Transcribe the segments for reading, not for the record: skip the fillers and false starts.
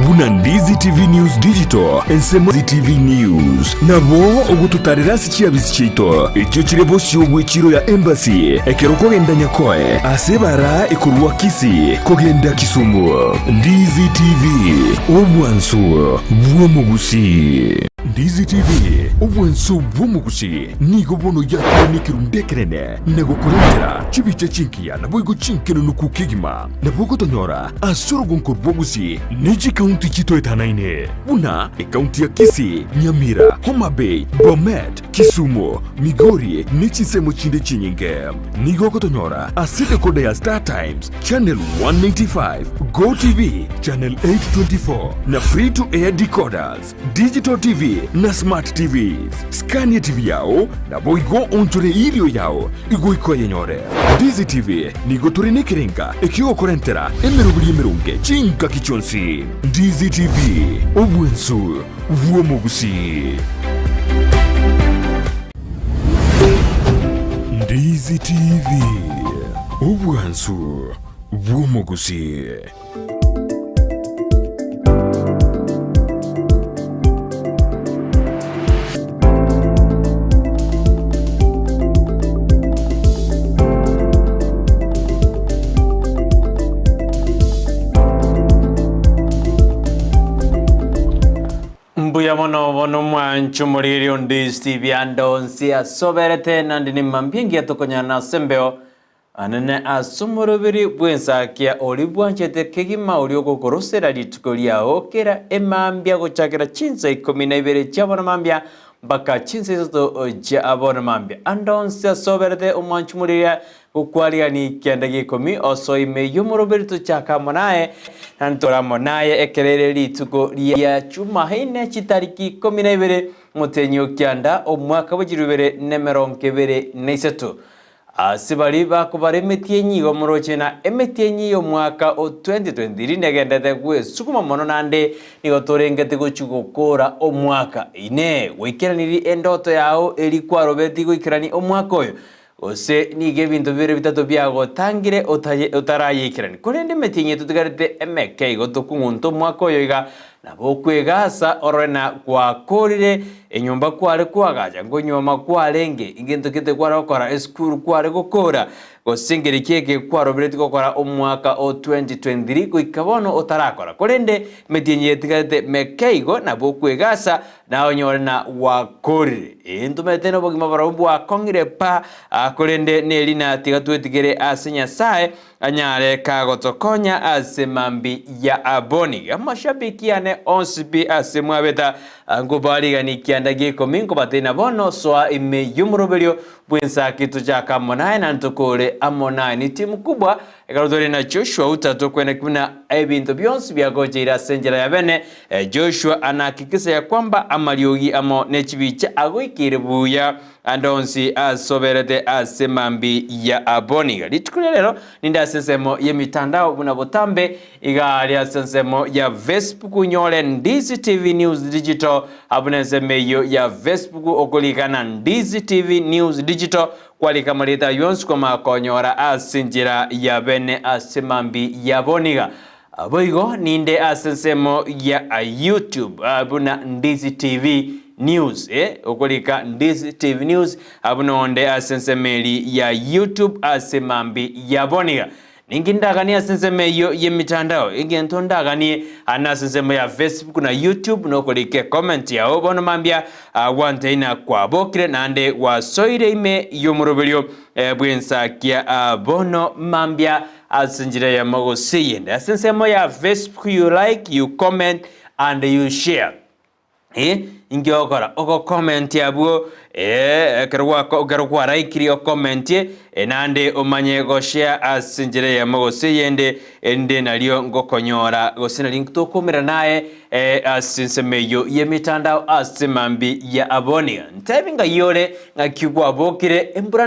Buna Ndizi TV News Digital Ensakia TV News nabo ugututarira sikiyabizi cyito icyo kirebo cy'ubwikiro ya embassy ekeroko genda nyakoe asebara ikurwa Kisii kogenda Kisumu. Ndizi TV obwanso bwo Gusii. Ndizi TV obwanso bwo Gusii nigo bono yakoni kirundekerene nego kurendera chibice chinkiya nabo igo chinkeno nukukigima nabo gotonyora asorogonko bwo Gusii Niji County chito etanaine. Buna county ya Kisii, Nyamira, Homa Bay, Bomet, Kisumu, Makori, Nichisemo chinde chinyinge. Nigo kotonyora asite kode ya Star Times, Channel 195, Go TV, Channel 824, na free to air decoders, Digital TV, na Smart TVs. Scania TV yao, na boigo onchore ilio yao, igo iko yenyore. Ndizi TV, nigo turine kirenga, ekio korentera, emerubili emerunge, chinka kichonsi. Ndizi TV, obwenso bwo Gusii. Ndizi TV, obwenso bwo Gusii. Mbuya mono mwanchu muririo Ndizi TV andonsia soberete nandini mambingi atokonyana sembeo anene asumurubiri bwensakia olibwanchete kegima olioko korosera litukolia okera emambia gochakera chinsa 12 chabona mambia mpaka chinsa isoto abona mambia andonsia soberete umwanchu muriria ukwalia ni kiandagi 10 osoime yumurubiri tuchaka monae nantora monaye ekerere lituko ya Jumanne chitariki 12 mutenyo kyanda omwaka wa 2023 asibali bakubare metyenyi gomorochena emetyenyi yo mwaka o 2023 negendete gwe sukuma mono nande nigotorengete gochugokora omwaka ine wikiraniri endoto yao elikwa robeti goikirani omwaka oyo ose nige bintu bire bitatu byago tangire utarayikirani kurende metyenyi tutigarite emeke gotokungunto mwaka oyo iga nabo kwegasa orena kwa korire enyumba kware kwagaja ngo nyoma kwarenge ingento kete kwara okora eskuru kware gokora gosingeri keke kwaro bireti gokora omwaka o 2023 kuikabono otarakora korende metyenye tigate mekeigo nabo kwegasa na onyorena wakorire entumeteno bogima barabwa akongire pa korende nelina tigatwetigere asenya sae anyare kagotokonya asemambi ya aboni amashabiki ane onsipi asemwabeta ngobaliga ni kiandagi kominko batena bono soa ime yumroberio bwensakia tuchaka monae na ntokole amonae ni timu kubwa ekarudori na Joshua utato kwene kuna ebintu byonsi byagojeira senjera ya bene Joshua anahakikisha ya kwamba amaliogi amo nechibicha agoikire buya andonsi asoberete asemambi ya aboniga litukule lero ninda sensemo ye mitandao buna botambe igali sensemo ya Facebook nyole Ndizi TV News Digital abunesemeyo ya Facebook okolikana Ndizi TV News Digital kwalika malita yonsi kwa makonyora asinjira ya bene asemambi ya boniga aboigo ninde asensemo ya YouTube abuna Ndizi TV News okolika Ndizi TV News abunonde asensemeli ya YouTube asemambi ya boniga ningindagani asensemeyo ye mitandao ingento ndagani anasensemo ya Facebook na YouTube nokolike comment ya obono mambia wanteina kwa bokire nande wasoire ime yomurobelio bwensakia bono mambia asenjira ya Gusii yende asensemo ya Facebook you like you comment and you share ingiokora oko comment yabuo kerwa raikiri o comment nande omanye go share asinjire ya Gusii yende ende nalio ngokonyora gosina link to komera naye asinsemeyo ye mitandao asemambi ya abonia ntabinga yore ngakigwa bokire embura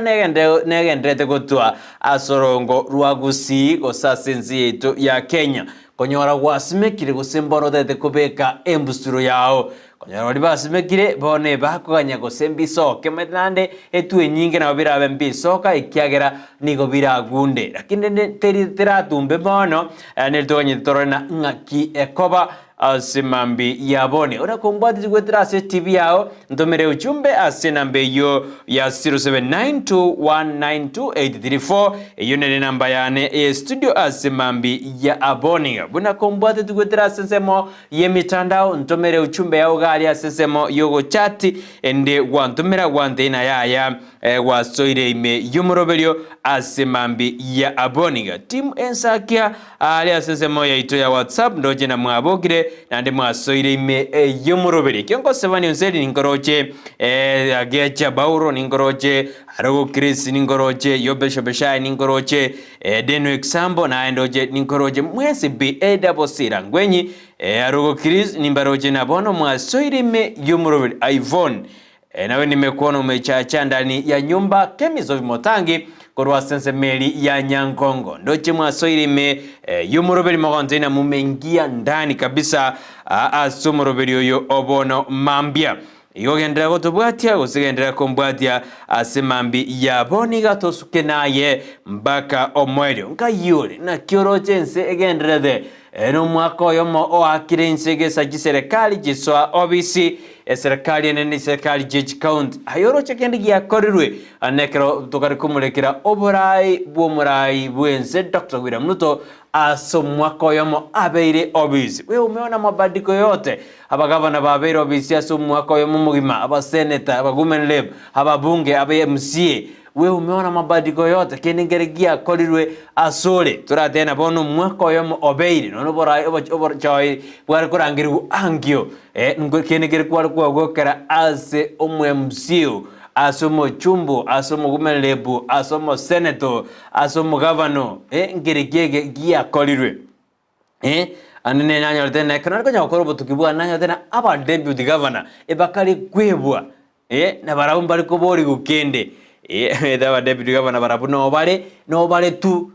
negendete gotwa asorongo rwa Gusii gosasenzi yetu ya Kenya konyora wasimekire gusemboro dete kubeka embusuro yao konyarori basimekire bone bakoganya gosembisoke metnande etwe nyinge na birabe mbisoka ikiagera nigo biragunde lakini teratumbe bono netonye torona ngaki ekoba asimambi yabone ora kombati gwetera ase TV yao ntomere uchumbe ase nambe yo ya 0792192834 iyo ne namba yane studio asimambi ya abone buna kombati gwetera sensemo ye mitandao ntomere uchumbe yao gali asensemo yogo chati ende wantomera wandena yaya wasoire ime yumurobelio asimambi ya abone team Ensakia ali asensemo ya ito ya WhatsApp ndoje na mwabogire nande mwasoire ime yumurobeli kiongo sevani unseli ninkoroche agecha bauro ninkoroche arogo Chris ninkoroche yobesho beshai ninkoroche deno example na endoje ninkoroche mwesi double sira ngwenyi arogo Chris nimbaroche na bono mwasoire ime yumurobeli iPhone nawe nimekuona umechacha ndani ya nyumba Kemizo Vimotangi korwa sense meli ya Nyankongo ndoche mwasoire ime yumurobeli magonte mumengia ndani kabisa asumurobeli oyo obono mambia igogendera gotobwatia gosegendera kombwatia asemambi ya boniga tosuke naye mbaka omwerio nkayore na kioroche nse egenderede no mwaka oyo mo oakire nsege saji serikali jiswa obisi serikali enene serikali judge count ayoroche kendi gyakorirwe anekero tokari kumulekera oborai bwomurai bwense Dr. William Ruto mwaka oyo mo abeire obisi we umeona mabadiliko yote abagavana babeire obisi mwaka oyo mo mugima abaseneta abagumen leb ababunge aba MCA we umeona mabadiliko yote kenengeregia korirwe asole turatena bono mwaka oyo mo obeire nono borai oborchoi bwar kurangirigu angio kenengere kwar kwagokera ase omwe MCA asomo chumbo asomo gumelebu asomo senator asomo governor ngeregege gia kolirwe anene nanyo tena kana ko nyakoro tukibwa nanyo tena aba deputy governor ebakali kwebwa na barabu bali ko bori gukende eba deputy governor barabu no bale tu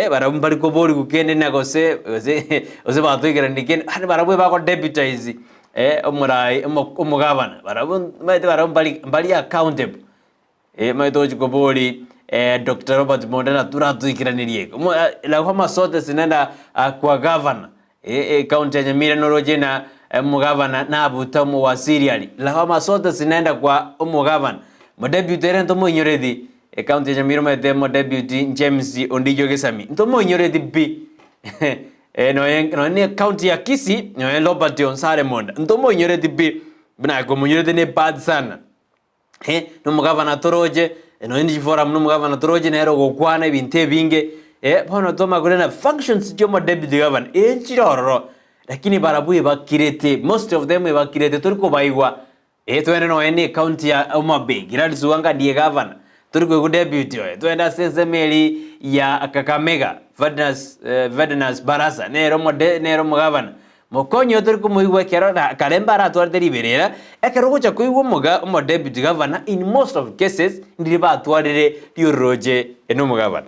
barabu bali ko bori gukende nagose ose batwikira ndikene barabu bako deputize omurai omugavana barabu bali accountable maito chikoboli Dr. Robert Mondana turatuikiranirie la kama sote sinenda kwa governor county ya Nyamira noroje na mugavana na abutamu wa serially la kama sote sinenda kwa mugavana mo deputy rento mo inyoredi county ya Nyamira mo deputy James Ondijo Gesami nto mo inyoredi bi no ni county ya Kisii no Robert Onsare Monda ntomo inyoredi bi bina ko munyoredi ne bad sana no mugavana toroje no ndi forum no mugavana toroje nero gokwana ibinte binge bono toma kurena functions jomo deputy governor chiroro lakini barabu bakirete most of them bakirete turiko baigwa twende no ni county ya Omabe giradi suwanga die governor turiko ku deputy twenda sensemeli ya Kakamega Vedanas Barasa nero mugavana mokonyo turiko muigwa kero na kalembara twarte liberera ekero cha kuigwa mo deputy governor in most of cases ndiriba atwarire dioroje eno mugavana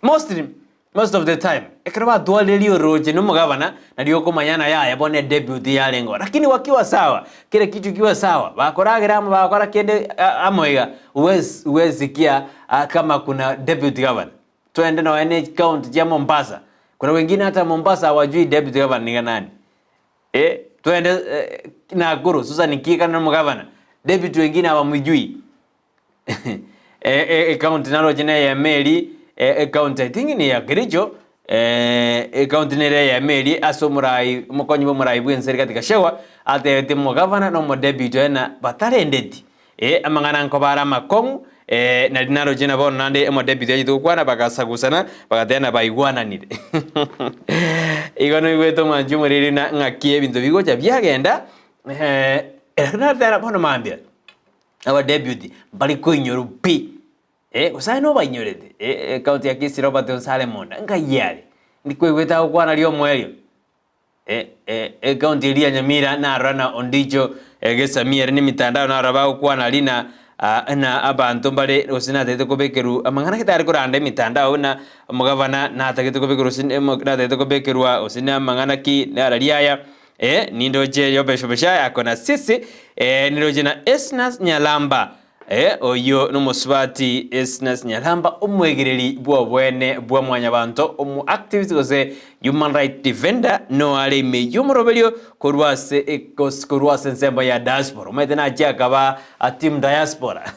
most of the time ekero atwarire dioroje no mugavana na dioko manyana ya bone deputy ya lengo lakini wakiwa sawa kile kitu kiwa sawa bakoragira bakora kende amoiga uwezi kia kama kuna deputy governor twende na NH county ya Mombasa kuna wengine hata Mombasa hawajui deputy governor ni nani twende Nakuru sasa nikika na mgavana deputy wengine hawamjui county nalo jina ya Meli county I think ni ya Kericho county nere ya Meli asomurai mukonyi murai bwense katika shewa ate mgavana no deputy na batarendeti amangana nkobara makong na dinaro jina bono nande deputy yitu kwana bakasagusana bakatena baigwana nire igono igweto manjumuriri na ngakie bintu bigocha byagenda na dara bono mambia aba deputy bali koinyoru pi usai no bainyorete county ya Kisii Robert Onsare Monda ngayale ndikwegweta kwana lyo mwelio county ya Nyamira na rana Ondijo Gesami ni mitandao na raba kwana lina na abantu mbale osina tete kobekeru amangana kitari kurande mitandao na mugavana na tete kobekeru osina na tete kobekerwa osina mangana ki na raliaya nindoje yobeshobesha yakona sisi nindoje na Esnas Nyalamba oyo numusubati Esnas Nyalamba omwegereri bwa bwene bwa mwanya bantu omu activist gose human right defender no alime yumurobelio korwase nsemba ya diaspora medena jakaba a team diaspora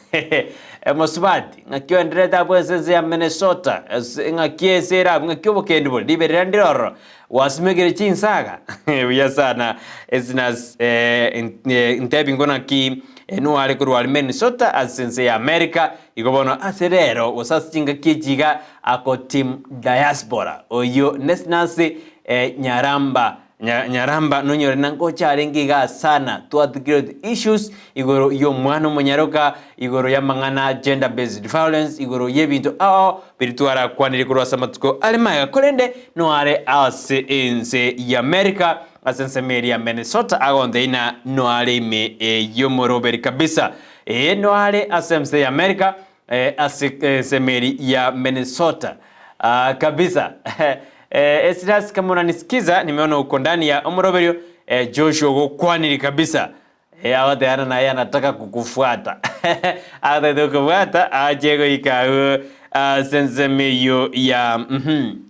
musubati ngakyo ndreta bwese ya Minnesota ngakye sera ngakyo bokendibol liberandiroro wasimegere chinsaga biya sana Esnas ntebingona ki no ale kurwali Minnesota asense ya America igobono aserero wasastinga kijiga ako team diaspora oyo nesnase Nyaramba nonyore nango charengiga sana twatgird issues igoro yo mwana munyaroka igoro yamangana gender based violence igoro yebintu biritwara kwaniri kurwasa matuko alimaya kolende no ale ase ense ya America asense meria Minnesota agonde ina no ale me yomoroberi kabisa no ale asense ya America asense meri ya Minnesota kabisa. Esras kama unanisikiza nimeona uko ndani ya omoroberio Joshua gokwaniri kabisa awate ana na yeye anataka kukufuata awate kukufuata ajego ikawo sensemeyo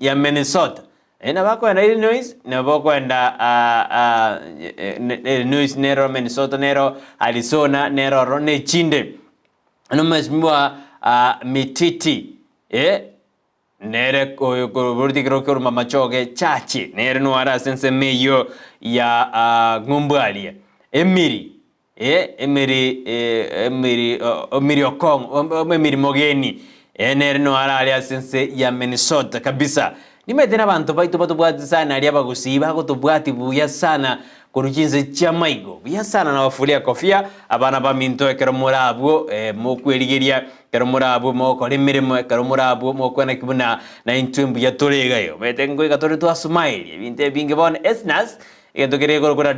ya Minnesota na bako na Illinois na bako enda Illinois nero Minnesota nero Arizona nero rone chinde no mesmwa mititi nere burdi krokor mamachoge chachi nere no ara sense meyo ya ngumbalia Emiri Okong Emiri Mogeni nere no ara alia sense ya Minnesota kabisa nimetena bantu baitu batu sana alia Gusii bako tubwati buya sana kuruchinze chamaigo buya sana na wafulia kofia abana ba minto ekero murabo mokwerigeria kero murabo mokore mirimo kero murabo mokwana kibuna na intumbu ya toregayo metengo ikatore to asmile binte binge bon Esnas igento kerego kora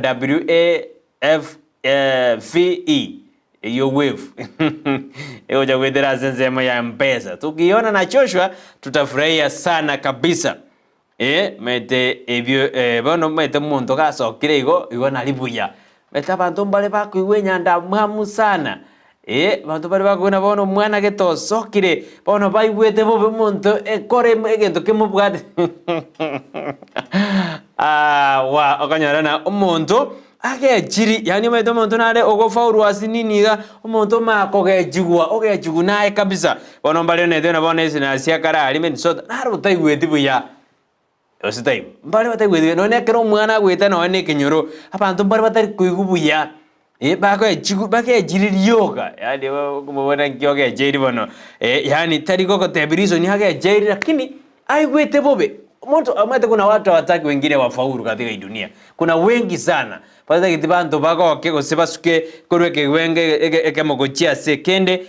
WAFVE yo wave eoja kwedera sensema ya mpesa tukiona na Joshua tutafurahia sana kabisa mete ebyo bono mete muntu gasokire igo nalibuya mete abantu mbale bakuiwe nyanda mwamu sana bantu bali bakuna bono mwana getosokire bono baiwete bobe muntu ekore egento kimubwate wa okanyara na umuntu agejiri yani mete umuntu nare ogofauru asininiga umuntu makogejigwa ogejigunaye kabisa bono mbale nete na bono esina siakara ali Minnesota naro taiwete buya ositaibu mbale batagwete none kero mwana gweta none kinyoro abantu mbale batari kuigubuya bako ejiririyoka yani kumubona nkiyoga ejiri bono yani tari koko tebirizo ni haga ejiri lakini aigwete bobe mtu amate kuna watu hawataki wengine wafaulu katika hii dunia kuna wengi sana pata kitibantu bako keko sebasuke kurweke wenge ekemogochia sekende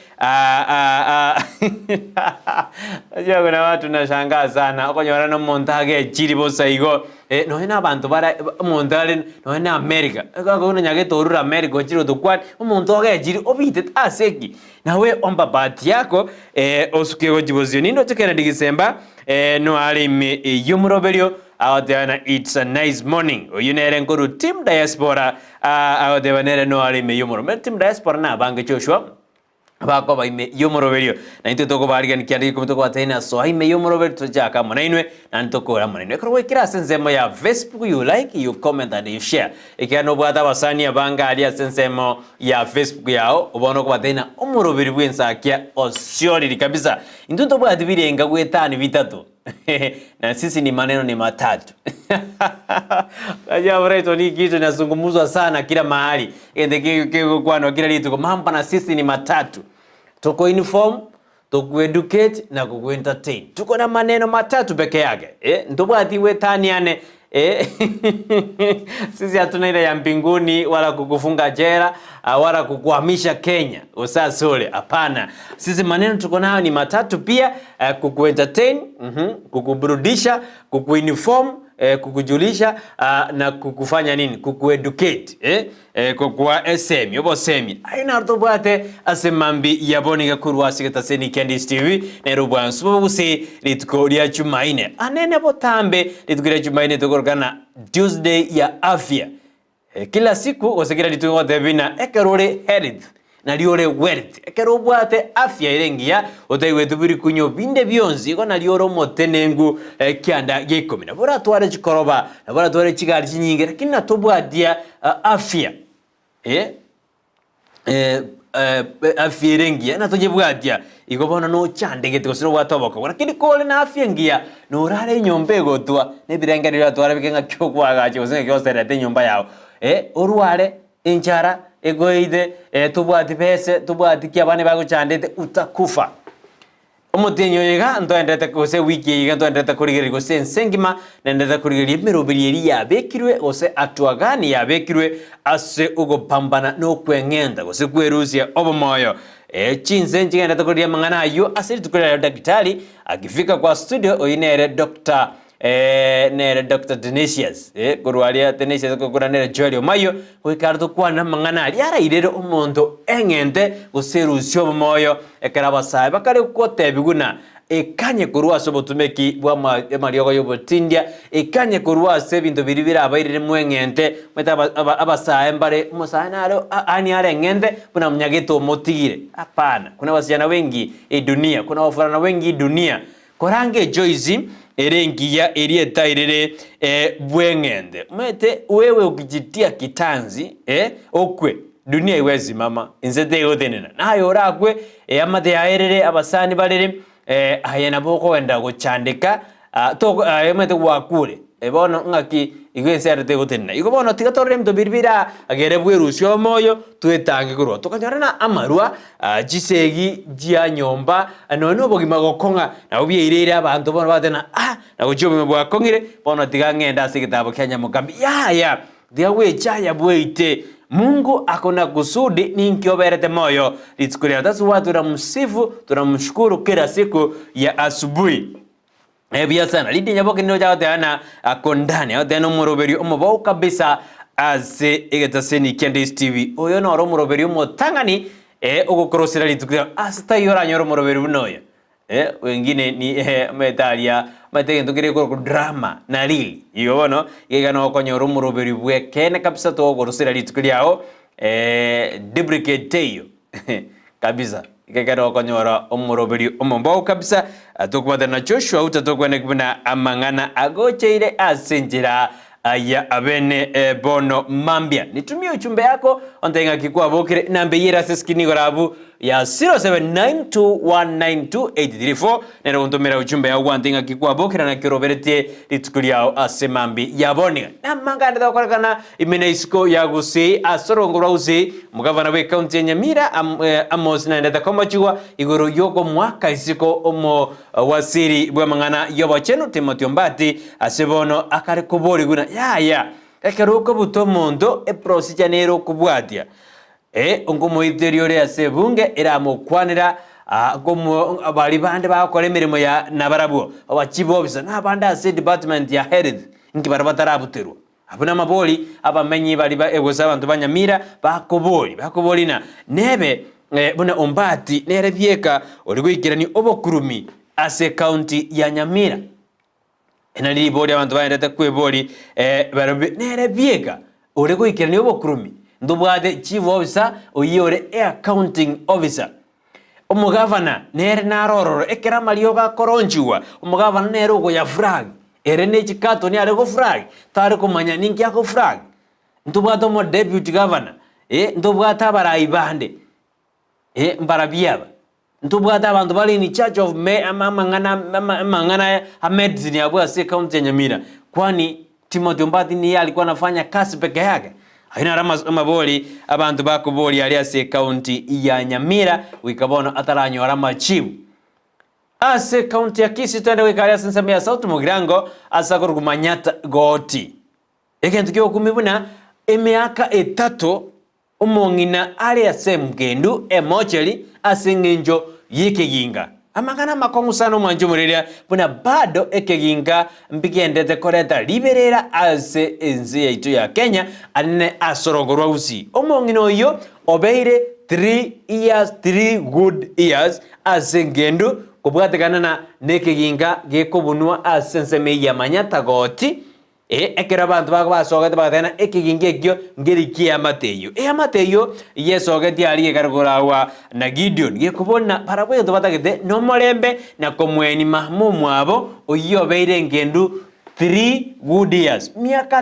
ajua kuna watu nashangaa sana okonyora no montage chiri bosa igo no hena abantu bara montale no hena America kako una nyage torura America chiro tukwan montage chiri obite aseki nawe omba bahati yako osuke gojibozi nindo tekena digisemba no alime yumroberio awatana it's a nice morning oyunere nkuru team diaspora awadevanere no alime yumro team diaspora na bange Joshua bako baime yomoroberio na into toko bariga nikiari kumutoko batena so aime yomoroberio tojaka manainwe na ntoko ra manainwe kro wekira sensemo ya Facebook you like you comment and you share ikiano bwata basani abanga ali sensemo ya Facebook yao ubono ko batena omoroberio bwensakia osiori kabisa into bwati birenga gwetani bitatu na sisi ni maneno ni matatu ajabu reto ni kitu nazungumzwa sana kila mahali endeke kwano kila litu mambo na sisi ni matatu tuko inform tuko educate na ku entertain tuko na maneno matatu peke yake ndobati wetaniane sisi hatuna ile ya mbinguni wala kukufunga jela wala kukuhamisha Kenya usasole hapana sisi maneno tuko nayo ni matatu pia kuku entertain kukuburudisha kukuinform kukujulisha na kukufanya nini kukueducate kukua SM yobo semi aina rtobate asemambi yaboniga kurwasi gataseni Candice TV nerubwa nsubusi litkoria Jumanne anene botambe litkoria Jumanne tugorgana Tuesday ya afya kila siku gosekera litungo tebina ekerore health na liore wealth ekero bwate afya irengia otaiwe tubiri kunyo binde byonzi ko na lioro motenengu kyanda gekomina bora tware chikoroba na bora tware chigari chinyinge lakini natobwadia afya afya irengia na tojebwadia igobona no chandegete gosiro gwatoboka lakini kole na afya ngia no rare nyombe gotwa ne birengerira tware bikenga kyogwaga cyose cyoserete nyomba yawo orware inchara egoide tubwati pese tubwati kyabane baguchandete utakufa omutenyo yega ntoendete kose wiki yega ntoendete kurigeri gose nsengima nendete kurigeri mirobiri yabekirwe gose atwagani yabekirwe ase ugopambana no kwengenda gose kwerusia obomoyo chinze ngendete kuriya mangana ayo ase tukurira daktari akifika kwa studio oinere Dr. Denisius kurwalia Denisius kukura nere Joel Omayo wikardo kwana mangana yara irero omondo engende guserusyo moyo ekarabasa bakare kote biguna ekanye kurwa sobotumeki bwa mariogo yobotindia ekanye kurwa se bintu biribira abairire mwengende meta abasaye mbare musanaro ani are ngende buna mnyageto motigire hapana kuna wasichana wengi dunia kuna wafurana wengi dunia korange Joyce erengia erieta irere bwengende mete wewe ukijitia kitanzi okwe dunia iwezi mama inzete yodenena nayo rakwe amade yaerere abasani barere ayena boko wenda guchandika to mete wakure bono ngaki igwense arete gotenna igobono tigatorre mto birbira agere bwerusyo moyo twetange kurwa tukanyorana amarwa jisegi jia nyomba nono bogima gokonga na ubyeirera abantu bono batena na guchobe bwakongire bono tigangenda sigitabo Kenya mugambi ya diawe chaya bweite Mungu akona kusudi ninkioberete moyo litsukulia tasu watu tunamsifu tunamshukuru kila siku ya asubuhi Ebia sana lidi nyaboke nino jaote ana akondani aote ano moroberi omo kabisa aze egetaseni Kendace TV oyo no ro moroberi omo tangani ogokorosera litukulia asita yora nyoro moroberi bunoya wengine ni metalia matege ndukire ko drama na lili yobono yegano okonyoro moroberi bwe kene kabisa to ogokorosera litukulia o duplicate yo kabisa ikagara okonyora omoroberi omombo kabisa atokubata na Joshua utatokwane kubona amangana agocheire asenjira ya abene bono mambia nitumie uchumbe yako ontenga kikwa bokire nambe yera seskini gorabu ya 0792192834 nero ntomera uchumbe ya wantenga kikwa bokire na kiroberete litukuliao asemambi ya boni na manganda dokorakana imeneisiko ya Gusii asorongora Gusii mugavana we county ya Nyamira amos na ndata komachwa igoro yoko mwaka isiko omo wasiri bwa mangana yoba chenu Timothy Mbati asebono akare kubori guna ya ekeruko buto mondo procedure nero kubwatia ongomo interior ya sebunge era mukwanira gomo abali bande bakora emirimo ya nabarabu abachibo bisa nabanda ase department ya health nkibarabara buterwa abuna maboli abamenyi bali egoza abantu banyamira bakoboli na nebe buna Ombati nere bieka oligwikirani obokurumi ase county ya Nyamira enali boli abantu baendete kweboli barabe nere bieka oligwikirani obokurumi ndubwade chief officer oyore accounting officer omugavana nere narororo ekera malio gakoronjiwa omugavana nere ugo ya flag erene chikato ni arego flag tare kumanya ninki yako flag ndubwade mo deputy governor ndubwata baraibande mbarabiaba ndubwata abantu bali ni church of mangana medicine ya bwa se county ya Nyamira kwani Timothy Mbati ni alikuwa anafanya kazi peke yake haina rama maboli abantu bakuboli aliase county ya Nyamira wikabono ataranyo rama chibu ase county ya Kisii twende wikalia sensamia sauti mugirango asa kurugumanyata goti ekentu kyo kumibuna emiaka etato umongina aliase mgendu emocheli asengenjo yikiginga amagana makongu sana mwanjo mureria buna bado ekeginga mbigendete koreta liberera ase enzi yaitu ya Kenya anene asorogorwa Gusii omongino yo obeire 3 good years ase ngendu kubwatekana na nekeginga gekobunwa ase nseme ya manyata goti ekero abantu bakobasogete bagatena ekigingi ekio ngeri kia mateyo amateyo yesogete ali ekargorawa na Gideon gekubona parabwe batagete no morembe na komweni mahmumu abo oyobeire ngendu 3 good years miaka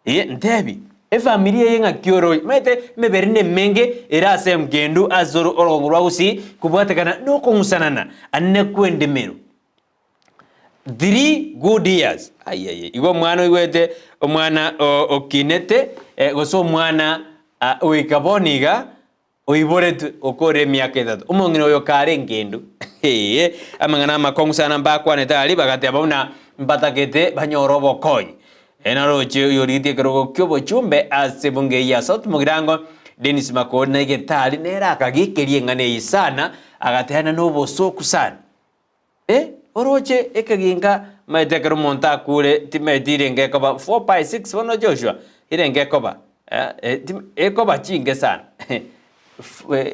3 ntebi familia yenga kioro mete meberine menge erase mgendu azoro orongorwa Gusii kubwatekana no kongusanana anne kwendemero 3 good years igo mwana iwete omwana okinete goso mwana oikaboniga oiboretu okore miaka 3 umongino oyo kare ngendu amangana makongusana mbakwanete ali bagate abona mbatakete banyorobo koi enaroche yorite kerogo kyobo chumbe asebunge ya South Mugirango Dennis Makori na getali nera kagikerie ngane isana agatehana no bosoku sana oroche ekaginga maiteka monta kure timetire ngekoba 4x6 wono Joshua ire ngekoba ekoba chinge sana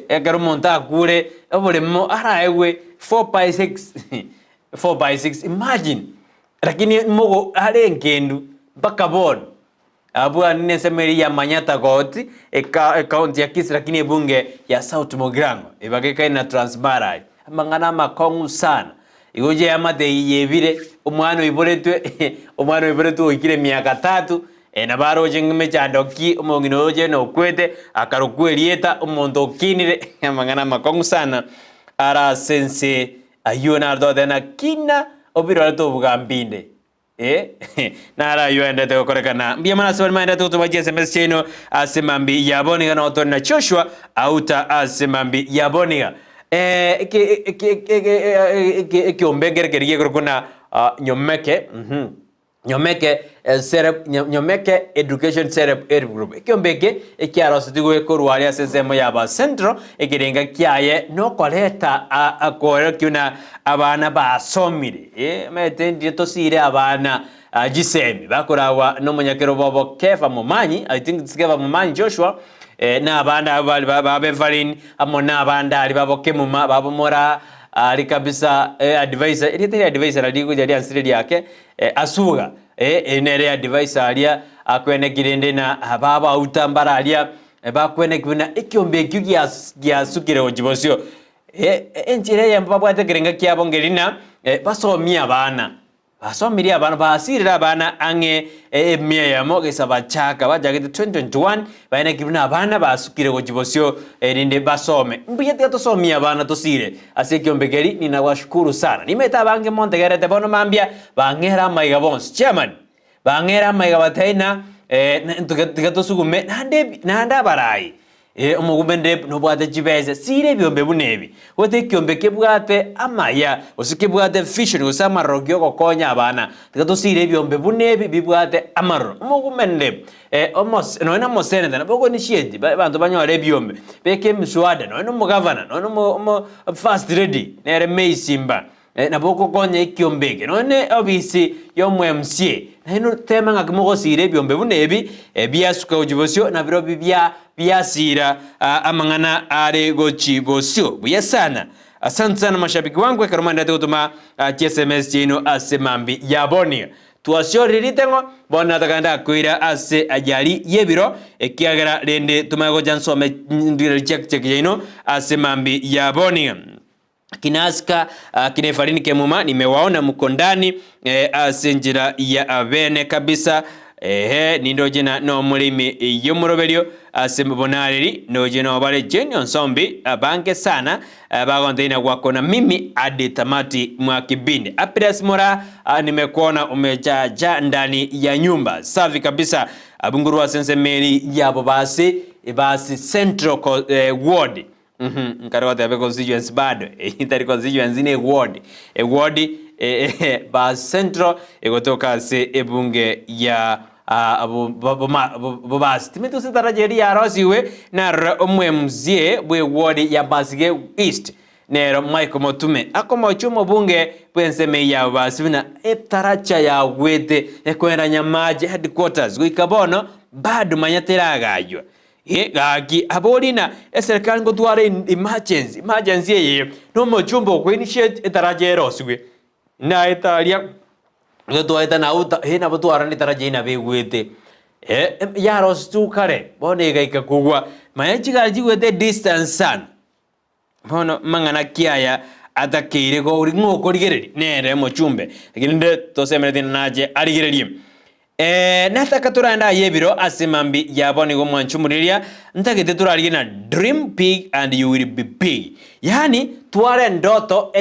ekero monta kure obolemo araewe 4x6 imagine lakini mogo are ngendu bakabon abua ninesemeri ya Manyata goti county ya Kisii lakini ebunge ya South Mugirango ibageka ina Transmara amangana makongu sana igoje amate yebire omwana iboretwe okire miaka 3 nabaro jengme chandoki omongino oje no kwete akarokwelieta omondo kinire amangana makongu sana ara sense ayona ardo dena kina obiro to bugambinde nara yuende te korekana mbiyamana so maenda to tubaje SMS cheno asemambi yaboniga no to na Joshua auta asemambi yaboniga ke ombengere keriye korokona nyomeke education setup group ekyombeke ekyarositigo korwalia sensemo yaba central ekirenga kyaye no koleta akore kyuna abana basomire mete tosire abana gisemi bakorawa no munyakero bobo kefa mumanyi I think tsikeva mumanyi Joshua na abanda babevalin amona abanda ali babokemuma babomora ali kabisa advisor ile advisor aligo jali ansiri yake asuga nere advisor alia akwene kirende na ababa utambara alia bakwene kibuna ekyombekyu gyasukire ojibosyo enjire yambabwate kirenga kyabongerina basomia abana basomiri abana basirira abana ange emia yamo gesaba chaka bajagete 2021 baina kibuna abana basukire ojibosyo rinde basome mbiyete tosomia abana tosire asekyombekeri ninawashukuru sana nimeta bange montegerete bono mambia bangera maiga bons chairman bangera maiga bataina tukatosugume nanda barai omugubende no bwate jibeze sire byombe bunebi wote kyombeke bwate amaya osike bwate vision osama rogyo kokonya abana tikato sire byombe bunebi bibwate amaro omugumende omos no na mosene na boko initiate bantu banyore byombe beke mswada no mu governor no first ready nere meisimba na boko konya ikyombeke none obisi yo MCA hino tema ngakimogo sire byombe bunebi byasuka ojibosyo na biro byasira amangana are gochibosyo buyasana. Asante sana mashabiki wangu ekarumanda tutuma SMS chino asemambi yaboni tuasyo ritengo bona takanda kuira ase ajali yebiro ekiagera rende tumago jansome ndire check yino asemambi yaboni kinaska kinefarini kemuma nimewaona mko ndani asenjira ya abene kabisa nindo jina no mulimi yumuroberio asembonariri no jina obale Jenny Nsombi abange sana bagondeina wako na mimi hadi tamati mwa kibindi Apres Mora nimekuona umejaja ndani ya nyumba safi kabisa abungurwa sensemeri yabo basi central ward nkarota be constituency bado interi constituency ne ward ba central egotoka se ebunge ya bobasi timeto se tarajeri ya rosiwe na omwe mzie bwe ward ya Basige East nero Michael Motume akomo chumo bunge penseme ya basina etaracha ya wete ekwenda nyamaje headquarters guikabono bado manyateragajwa gaki abolina serikali ngo tware emergency ye no mo chumbo ko initiate etaraje rosiwe na etalia ngo twaita na uta hina butwara ni taraje na begwete yaro stukare bone gaika kugwa mayachi gaji wete distance san bono mangana kiaya atakire go uri ngoko rigereri nere mo chumbe gilinde to semereti naje arigereri nataka turanda yebiro asimambi yaboni go mwanchumuriria ntagete turari na dream big and you will be big yani tware ndoto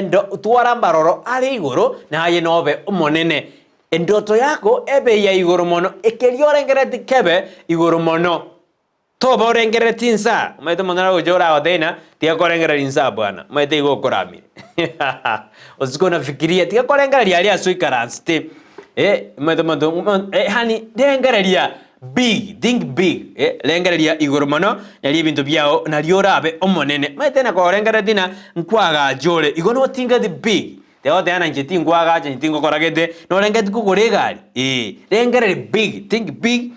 twara mbaroro ari igoro na aye nobe umonene ndoto yako ebe ya igoro mono ekeliorengere kebe igoro mono toba orengere tinsa maite monara ujora odena tia korengere insa bwana maite igo korami osiko na fikiria tia korengere yali asuikaranste maite hani dengereria big think big lengereria igoro mono yali bintu byao na liorabe omonene maite na korengere dina nkwaga jole igono tinga the big teo teana njeti ngwaga njeti koragete no lengeti kugoregari lengere big think big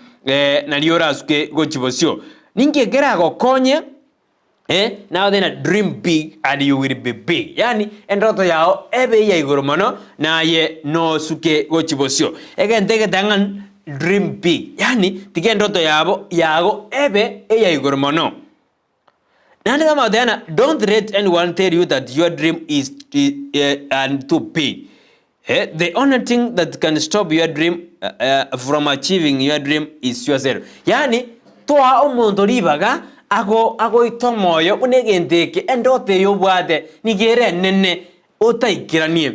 na liora suke gochibosio ninge gera go konye now then a dream big and you will be big yani endoto yao ebe ya igoro mono na ye no suke gochibosio egentege dangan dream big yani tige ndoto yago ebe ya igoro mono nande kama tena don't let anyone tell you that your dream is and too big the only thing that can stop your dream from achieving your dream is yourself yani toa omuntu ribaga ago itomoyo unegendeke endote yobwate nigere nene otaikiranie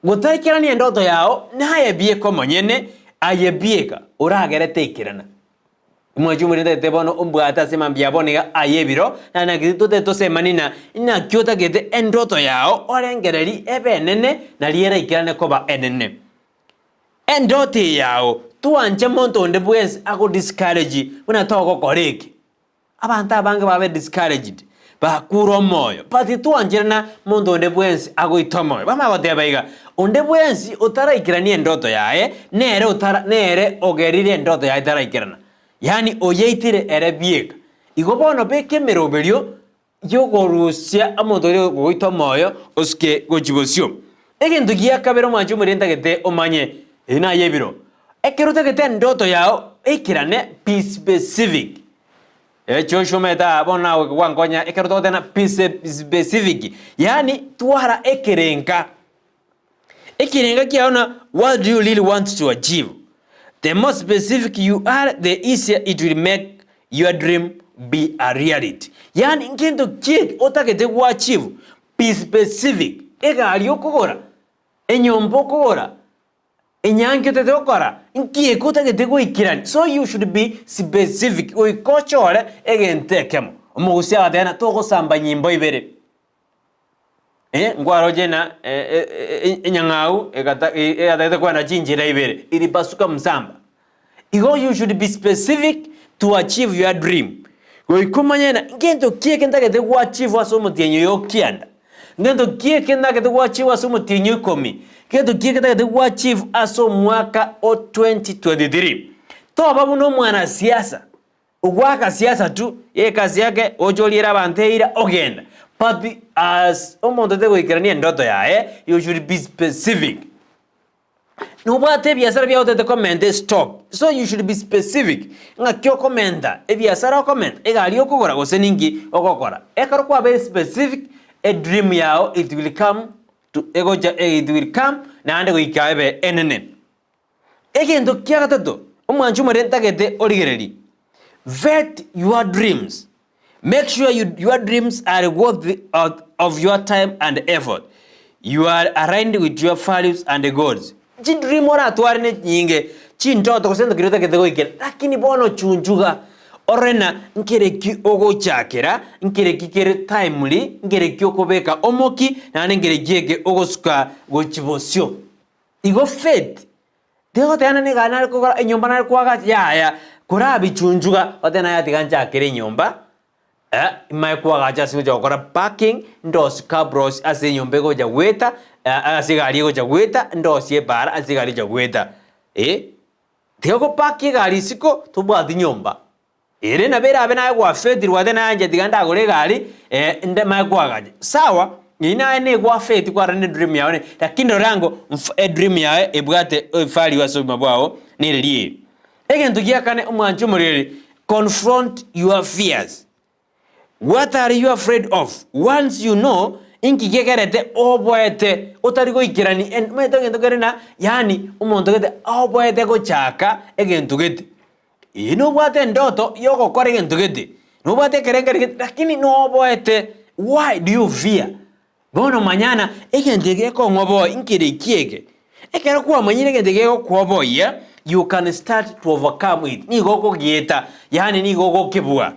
gotaikiranie ndoto yao naye bie komonyene ayebieka uragere teikirana mwajumuri ndete bono umbwata sema byabonega ayebiro na gitute to semanina ina kyota gete endoto yao orengereri ebe nene na liera ikirane koba enene endote yao tuanje monto nde bwens ako discourage una toko koreki abantu abange babe discouraged bakuro moyo pati tuanje na monto nde bwens ako itomoyo bama batebaiga onde bwens utaraikiranie ndoto yae nere ogerire ndoto yae taraikirana yani oyeitire erebieka igobono beke meroberio yogorusia amonto goitomoyo oske gochibosio egento gia kabero manju murenda gete omanye ina yebiro ekeruta gete ndoto yao ekirane be specific chocho meta bona wangonya ekeruta tena be specific yani twara ekerenka kiaona what do you really want to achieve. The more specific you are, the easier it will make your dream be a reality. Yani ngendo kiek otakete ku achieve be specific ega aliyo kogora enyombo kogora enyanke tete okora nkie kotakete ku ikirani so you should be specific oikochore egentekemo omugusia atena togo samba nyimbo ibere ngwaro jena enyangau egata kwa na chinjira ibere ili basuka msamba igo you should be specific to achieve your dream goikomanyena ngendo kieke ndagete ku achieve aso mutienyo yokianda ngendo kieke ndagete ku achieve aso mutienyo komi ngendo kieke ndagete ku achieve aso mwaka o 2023 toba buno mwana siasa ugwaka siasa tu ye kazi yake ojolira banteira ogenda. But as omonto te goikerania ndoto yae, you should be specific. No bate biasara bia ote te commande stop. So you should be specific. Nga kyo komenda, e biasara comment, e gali okogora goseningi okokora. E karo kwa very specific, a dream yao it will come to it will come na ande goikabe enene. Egendo kiagatato, omanchu marenta gete origereri. Vet your dreams. Make sure your dreams are worthy of your time and effort. You are aligned with your values and goals. Dream ora tuarne nyinge chintoto kusenda kirota ketego ikera lakini bono chunjuga orena nkereki ogo chakera nkereki kere timely nkereki okobeka omoki na nkereki ege ogo suka gochibosio igo faith dego tana ne gana ko enyomba na kwaga ya kurabi chunjuga otena ya tiganja kere nyomba mai kwaga ja sigo jokora parking ndos cabros ase nyombe go ja weta asigari go ja weta ndos ye bara asigari ja weta Teko paki gari siko tubwati nyomba na bera abena kwa fedri wadena anje diganda gore gari nde mai kwaga sawa Ngina ene kwa faith kwa rene dream yao ne lakini rango dream yao ebwate fali waso mabwao nirilie egento giakane umwanju muriri confront your fears. What are you afraid of? Once you know inki gegerete oboete otarigo ikirani meto gento gerena yani umuntu gete oboete go chaka egento gete ino bwate ndoto yoko kore gento gete no bwate kerengere lakini no oboete. Why do you fear? Bono manyana egentege ko ngobo inkire kiege ekero kwa manyire egentege ko kobo ya you can start to overcome it ni goko gieta yani ni goko kibua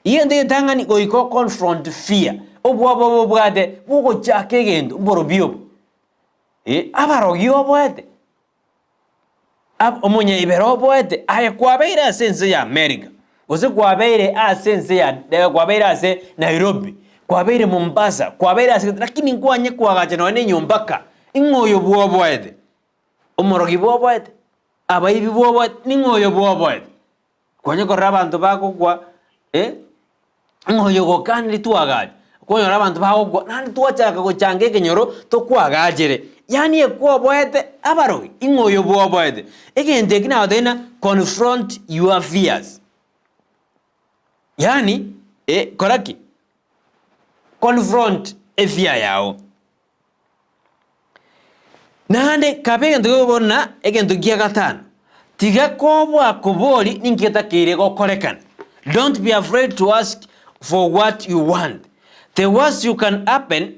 yende tangani go iko confront fear obwabo bwade bugo chake gendo borobio abarogi obwete omonye ibero obwete aye kwabeira sense ya America ose kwabeire a sense ya kwabeira se Nairobi kwabeire Mombasa kwabeire ase lakini kwanye kwagaje none nyombaka ingoyo bwobwete omorogi bwobwete abayibi bwobwete ningoyo bwobwete kwanye koraba abantu bakugwa ingoyo gokandi tuagaje kwonyora abantu bakugwa nandi tuachaka gochange kenyoro tokwagajere yani ekwobwete abarogi ingoyo bwobwete egende kina odena confront your fears yani koraki confront fear yao nande kabege ndobona egento giagatano tiga kobwa kuboli ninketa kire gokorekana. Don't be afraid to ask for what you want. The worst you can happen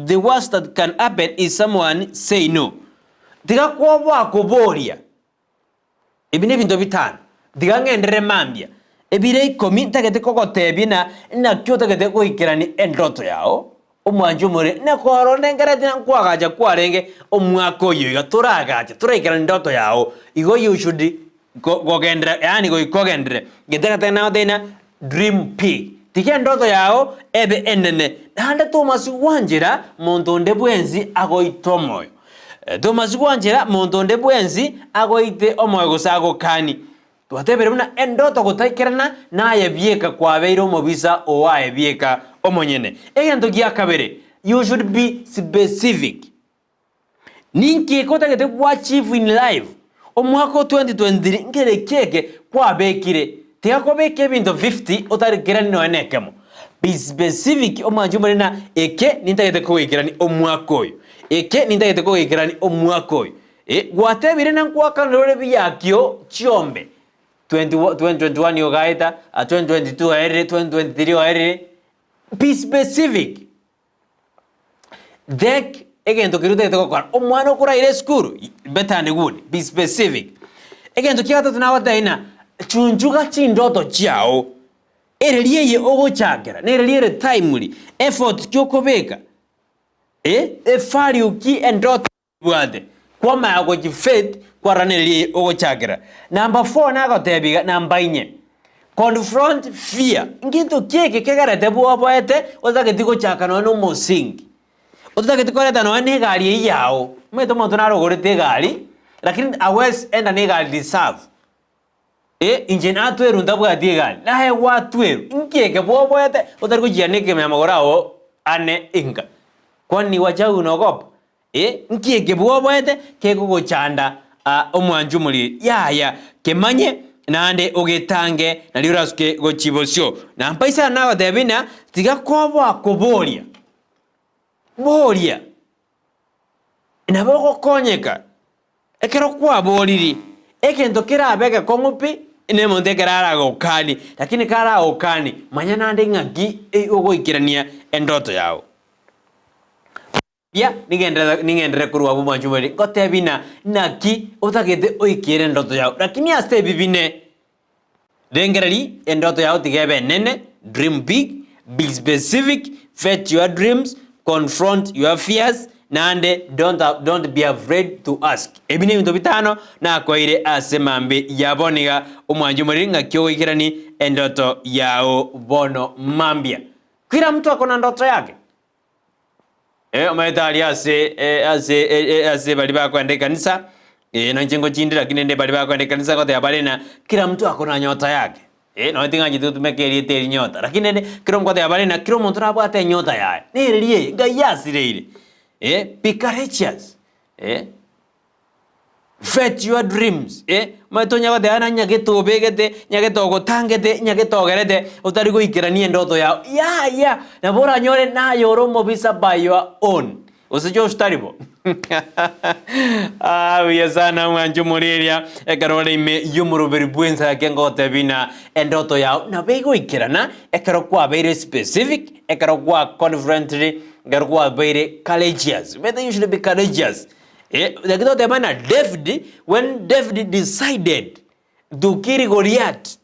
the worst that can happen is someone say no. Tiga kobwa kubolia ebine bintu bitano tiga ngendere mambia ebire komita gete kokotebina na kyota gete ko ikirani endoto yao omwanju muri ne koro nengerete kwagaja kwarenge omwako yoga turagaja turekirani ndoto yao igo you should go gendere yani go ikogendere gete na odena dream big tike ndoto yao ebe enene handa Thomas wanjira montonde bwenzi agoitomoyo Thomas wanjira montonde bwenzi agoite omoyo gusago kani twatebere muna endoto gutaikirana naye bieka kwabeire omobisa owaye bieka omonyene egento giakabere you should be specific ninki kotagete kwa achieve in life omwako 2023 ngere keke kwabekire tiakobeke bintu 50 otarikirani no enekemo be specific omanjumare na eke nintagete kwikirani omwako oyo eke nintagete kwikirani omwako oyo gwatebire nankwaka ndore biyakyo chiombe 2021 yogaita 2022 aere 2023 aere be specific dek egento kirute tekokora omwana okura ire skuru betane gune be specific egento kiata tunawataina chunjuga chindoto chiao ereliye ogochakera nereliye timely effort kyokobeka efari uki endoto bwade kwa mago faith kwa raneliye ogochakera. Number 4 nago tebiga number 4 confront fear nginto kieke kegarete bwobwete ozagetigo chakano no mosingi otagetigo reta no ne gari yao meto monto narogorete gari lakini awes enda ne gari deserve engine atweru ndabwa digali nahe watweru nkieke bwobwete otarigo jianeke memagorao ane inga kwani wachau nogopa nkieke bwobwete keko gochanda omwanju muri yaya kemanye nande ogetange naliurasuke gochibosyo na mpaisa nago debina tiga kobwa kubolia bolia naboko konyeka ekero kwa boliri ekento kirabeke kongupi ine monte kerara gokani lakini kara okani manya nande ngaki ogo ikirania endoto yao ya ningendere kuruwa bumwanjumari gotebina naki otagete oikire ndoto yao lakini aste bibine dengerali endoto yao tigebe nene dream big be specific fetch your dreams confront your fears nande don't be afraid to ask ebine bintu bitano na koire asemambe yaboniga omwanjumari ngakyo ikirani endoto yao bono mambia kila mtu akona ndoto yake omaitali ase bali bakwende kanisa na njengo chindi lakini nde bali bakwende kanisa kote abalena kila mtu akona nyota yake no tinga jitu tumekeri teri nyota lakini ne kiro mkote abali na kiro muntu nabwate nyota yae niriye gayasire be courageous fet your dreams matonya gode ana nyageto begete nyageto gotangete nyageto gerete utari guikirania ndoto yao ya na bora nyore na yoro mobisa by your own usijo staribo wiya sana mwanju muriria ekarore ime yumurubiri bwenza kengote bina ndoto yao na bego ikirana ekaro kwa very specific ekaro kwa confidently ekaro kwa very courageous but you should be courageous the man David, when David decided to kill Goliath,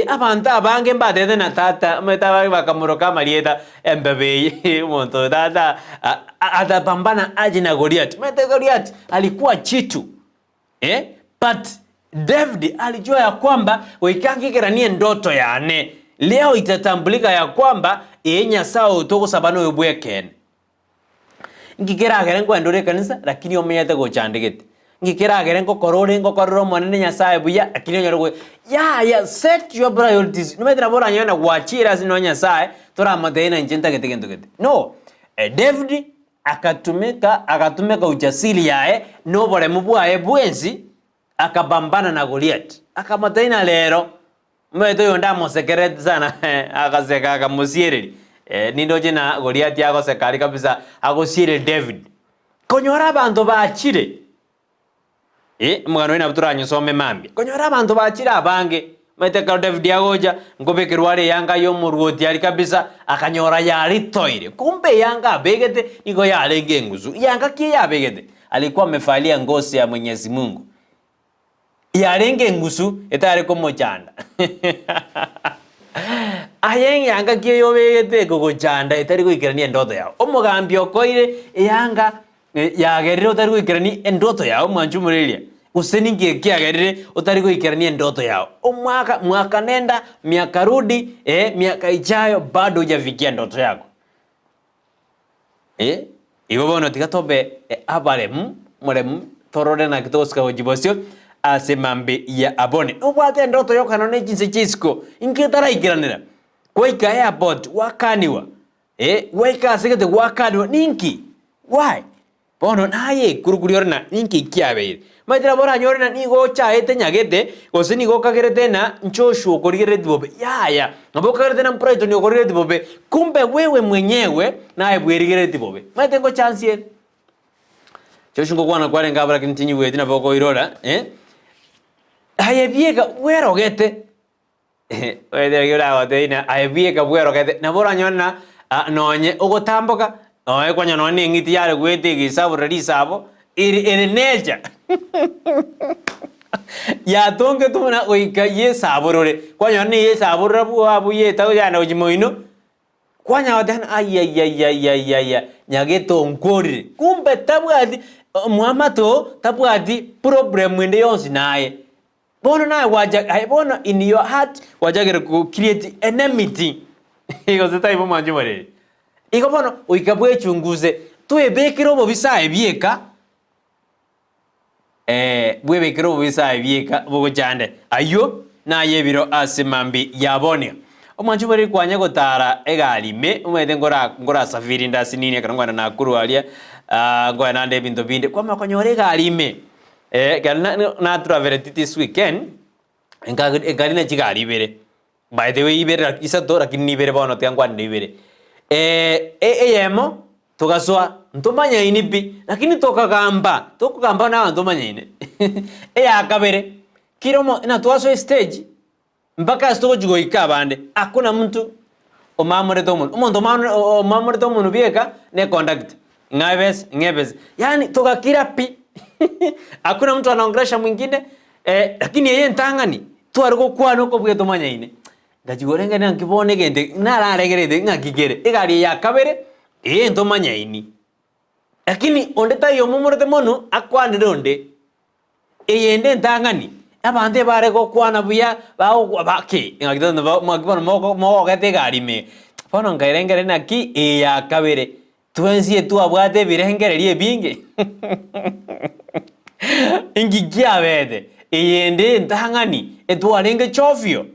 abanta abange mbadede na tata metawa bakamuroka marieta embebe monto dada atapambana aje na Goliath. Mete Goliath alikuwa chitu. But David alijua ya kwamba wikangikiranie ndoto yane. Leo itatambulika ya kwamba Nyasaye utoko sabano yobwekene. Ngikiragere kwendore kanisa lakini omenyete gochandegete ngikiragere kororo mwanene Nyasaye buya lakini onyorwe ya set your priorities numetera bora nyona gwachira sino Nyasaye tora madena njenta gete no David akatumeka ujasiri yae no bore mubwae bwenzi akabambana na Goliath akamatena lero mweto yonda mosekerete sana akaseka akamusiereri nindoje na Goliath yako sekari kabisa agosire David konyora abantu bachire mugano ina buturanyo some mambi konyora abantu bachire abange meteka David yagoja ngobekirware yanga yo muruoti ari kabisa akanyora yari toire kumbe yanga begete niko yarenge nguzu yanga kie ya begete alikuwa amefalia ngozi ya Mwenyezi Mungu yarenge nguzu etare komo chanda ayeng yanga kiyo yobegete gogochanda etari guikirania ndoto yao omugambi okoire yanga yagerire utari guikirania ndoto yao mwanju muriria useningie kiagerire utari guikirania ndoto yao mwaka nenda miaka rudi miaka ijayo bado hujafikia ndoto yako igobono tikatobe abarem murem torore na kitoska ojibosio asemambe ya abone ubwate ndoto yo kanone jinse chisko inketara ikiranira kwaika airport wakaniwa waika segete wakaniwa ninki why bono naye kurukuriorna ninki kiabeire maitira bora nyorena nigo chaete nyagete gosini go kagerete na nchoshu okorigere dibobe ya abokagerete na Brighton okorigere dibobe kumbe wewe mwenyewe naye bwerigere dibobe maitengo chance choshu ngokwana kware ngabara kintinyi wete na boko irora ayebieka werogete wede yura wadeina ayebieka werogete na bora nyona nonye ogotamboka oye kwanya none ngiti yare gwete gisabo relisabo iri neja ya tonge tumana oika ye saborore kwanya ni ye saborora buabu ye tawo yana ojimoino kwanya wadan ayayayayaya nyageto nkori kumbe tabwadi muamato tabwadi problem mwende yonsi naye bono na waja I bono in your heart wajagere ku create enmity iko zeta ibo manju mare iko bono uikabwe chunguze tuebekiro bo bisae bieka bwebekiro bo bisae bieka bogo chande ayo na yebiro asimambi yabone omanju mare kwanya gotara egalime umete ngora safiri ndasinine karangwana na kurualia ngoya nande binto binde kwa makonyore egalime na travel this weekend engari na chigari bere by the way ibere isa to lakini ibere bono tyangwa ndibere yemo tugaswa ntumanya inipi lakini tokagamba na ntumanya ine ya kabere kiromo na tuaso stage mpaka stoko jugo ikabande akuna mtu omamore tomun omamore tomun bieka ne conduct ngebes yani tokakira pi hakuna mtu anaongelesha mwingine lakini yeye ntangani tu ariko kwano ko bwe tomanya ine ndajigorenge na nkibone gende nararegerede ngakigere igari ya kabere ntomanya ini lakini ondeta yo mumurete mono akwande donde yende ntangani abande bare ko kwana buya bawo bake ngakidanda magibona mo gate gari me fono ngairengere na ki ya kabere tuensie tu abwate birengererie binge ingi kiabede yende ntangani etwarenge chofio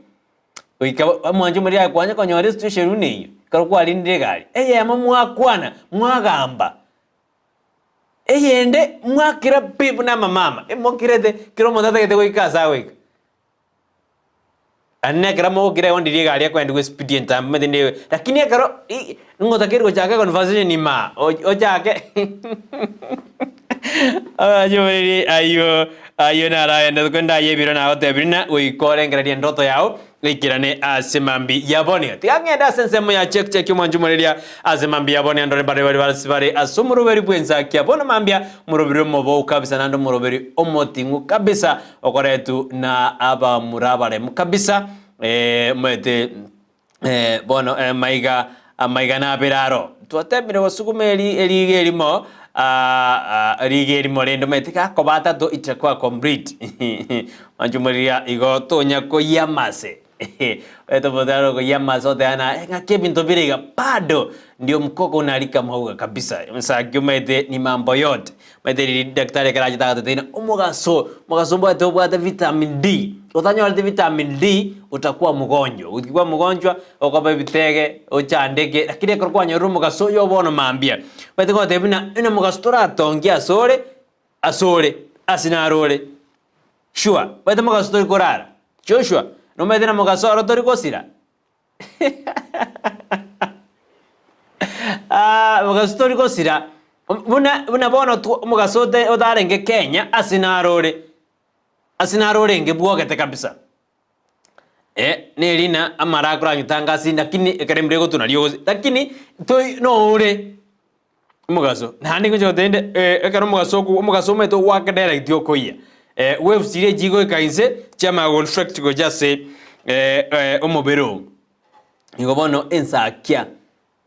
Oika mwanjo muri akwanya konyore situation une. Karo kwa linde gari. Ama mwakwana, mwagamba. Yende mwakira pipu na mama. Mwakirete kiro mondata kete goikasa weka. Anne kira mo kira wondiri gari kwa ndi expedient amende lakini karo ngota kiro chaka conversation ni ma o chake. Ayo nara enda kwenda yebiro na otebirina uikore ngradie ndoto yao ikirane asemambi yaboni tiangenda sensemo ya check mwanjumureria asemambi yaboni andore bare asumuru beri bwensakia bona mambia murobiri mobo kabisa nando murobiri omotingu kabisa okoretu na aba murabare kabisa mwete bono maiga na biraro twatebire wasugumeri eligerimo rigeri morendo metika kobata to itakwa complete manjumuria igo tonya ko yamase eto bodaro ko yamase otana ngakebinto biriga bado ndio mkoko unalika mauga kabisa msaki umete ni mambo yote mete daktari karaji taka tena umugaso mbo to bwata vitamin D utanywa vitamin D utakuwa mgonjwa ukikuwa mgonjwa ukoba bitege uchandeke lakini kwa nyoru mugaso yo bono mambia mete ko tebina ina mugastora tongia asore asinarore sure mete mugastori korara Joshua no mete na mugasoro tori kosira mugastori kosira buna bono mugasote odarenge Kenya asinarore nge bwogete kabisa nelina amara kura nyutangasi lakini ekarembre go tunaliyo lakini to no ure mugaso nandi ngo jotende ekaro mugaso meto waka direct yokoya wave sire jigo kainse chama contract go jase omobero ngobono Ensakia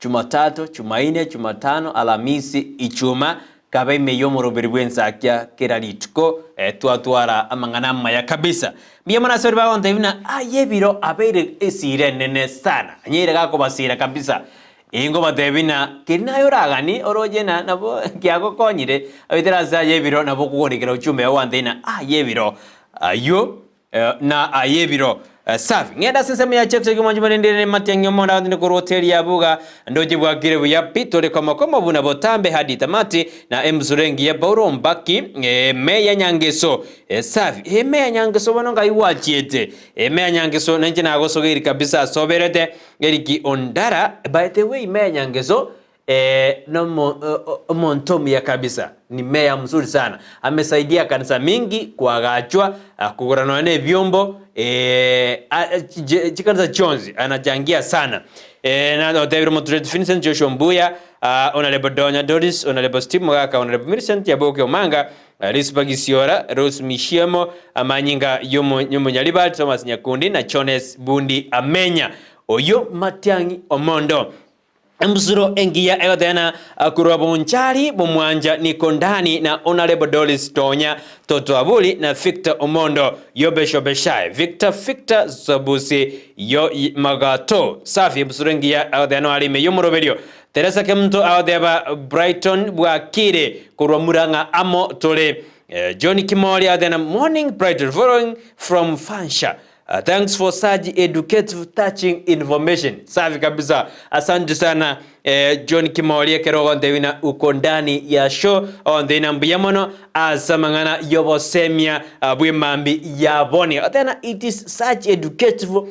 Jumatatu, Jumanne, Jumatano, Alhamisi, Ijumaa kabe meyo moroberi bwensakia keraritko twatwara amangana ya kabisa. Biya mana sori ba onte bina ayebiro abere esire nene sana. Nyire gako basira kabisa. Ingo batebina kinayuragani orojena nabo kiago konyire abitera za yebiro nabo kugonikera uchume wandena ayebiro ayo na ayebiro safi ngenda sensema ya check mwanjuma ndene matyanyo mona ndine ko hotel ya buga ndoje bwagire buya pitore kama buna botambe hadi tamati na emzurengi ya bauro mbaki meya nyangeso safi meya nyangeso bononga iwachiete meya nyangeso nanje nagosogeri kabisa soberete eriki ondara by the way meya nyangeso no montomi ya kabisa ni meya mzuri sana amesaidia kanisa mingi kuagachwa kugurana na vyombo chikanza chonzi anachangia sana na David Motoret Vincent Joshua Mbuya Honorable Donya Doris Honorable Steve Mwaka Honorable Millicent Yaboke Omanga Rispa Gisiora Rose Mishiemo Amanyinga Yomo Nyalibat Thomas Nyakundi na Chones Bundi Amenya Oyo Matiangi Omondo Mbusuro engia egodena kurwabonchari bomwanja niko ndani na Honorable Doris Tonya Toto Abuli na Victor Omondo Yobesho Beshai Victor Zabusi yo magato safi mbusuro engia egodena alime yomoroberio Teresa Kemto aodeba Brighton Bwakire kurwamuranga amo tole Johnny Kimori egodena morning Brighton following from Fansha thanks for such educative touching information. Safi kabisa. Asante sana John Kimoli kerogo ndewina uko ndani ya show ondena mbiyamono asamangana yobosemia bwemambi yaboni. Atena it is such educative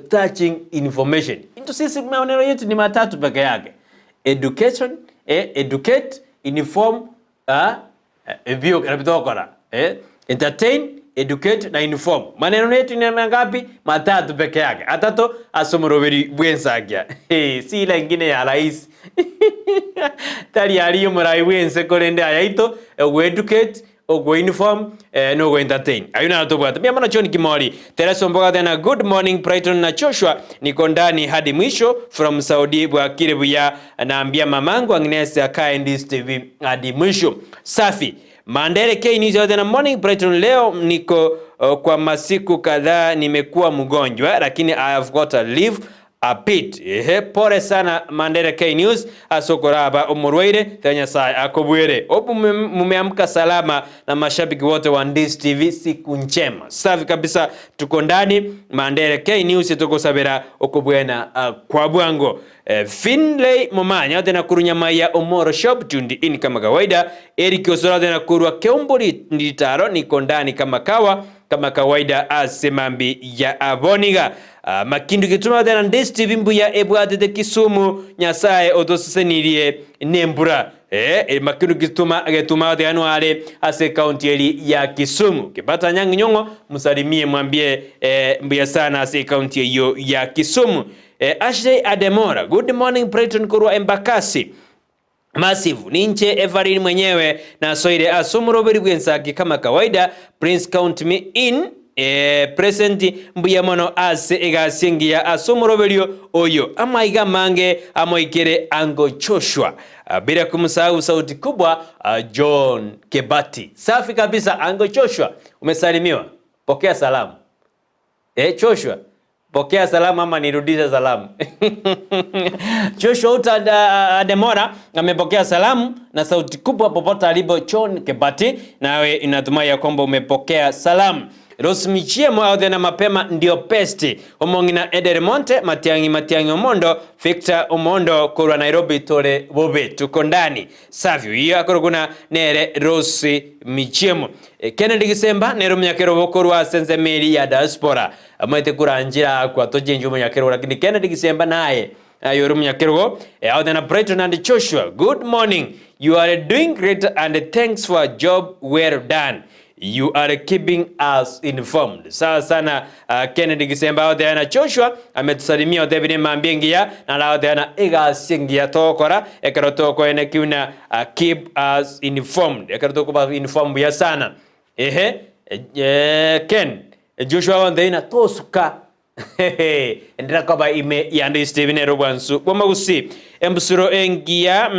touching information. Into sisi maonero yetu ni matatu peke yake. Education, educate, inform, bio karabitokora. Entertain, educate na inform. Maneno yetu ni ngapi? Matatu peke yake. Atato asomoroberi bwensakia. Si ila ingine ya rais. Tali aliyo murai bwense kolende ayaito educate go inform no go entertain. Ayuna natobwata. Mimi mana John Kimori. Teresa Mboga tena good morning Brighton na Joshua niko ndani hadi mwisho from Saudi Bwakire buya naambia mamangu Agnes akae Ndizi TV hadi mwisho. Safi. Mandere K News yote na morning Brighton leo niko kwa masiku kadhaa nimekuwa mgonjwa lakini I have got a leave apit pore sana Mandera K News asokoraba omurwaire tanya sai akobwere opu mumeamka salama na mashabiki wote wa Ndizi TV siku njema safi kabisa tuko ndani Mandera K News tukosabera okobwena kwa bwango Finlay Momanya tena kurunyama ya Omoro Shop tundi in kama kawaida Eric Osora tena kurwa Keombori nditaro niko ndani kama kawaida asemambi ya Aboniga makindu kituma tena Ndizi TV mbuya ebwatete Kisumu nyasaye odosesenirie nembura makindu getuma tena wale ase county eli ya Kisumu kipata nyangi nyongo musalimie mwambie mbuya sana ase county hiyo ya Kisumu Ashley Ademora good morning Brighton kurwa Embakasi Massive ninche Everin mwenyewe na soire asumuroberi bwensaki kama kawaida Prince count me in present mbuya mono ase egasingia asumuroberio oyo amaiga mange amoikere ango Joshua bila kumsahau sauti kubwa John Kebati safi kabisa ango Joshua umesalimiwa pokea salamu Joshua pokea salamu ama nirudishe salamu Joshua Ademora amepokea salamu na sauti kubwa popote alipo John Kebati nawe inatumai ya kwamba umepokea salamu Rosmichiemo au na mapema ndio pesti omongina Edermonte Matiangi Omondo Victor Omondo kurwa Nairobi tore bobe tuko ndani savio hiyo akoroguna nere Rosmichiemo Kennedy Gisemba nero myakero bokorwa senzemeli ya diaspora amete kuranjira kwa tojenjo myakero lakini Kennedy Gisemba naye ayo myakero au na Brighton and Joshua good morning you are doing great and thanks for a job well done. You are keeping us informed. Sawa sana Kennedy Gisemba ote na Joshua ametusalimia ote bine mambiengia na la ote na ega singia tokora ekaro toko ene kiuna keep us informed. Ekaro toko ba informed ya sana. Ken Joshua onde ina tosuka. Ndira kwa ime ya Ndizi TV ne robwansu. Boma Gusii embusuro engia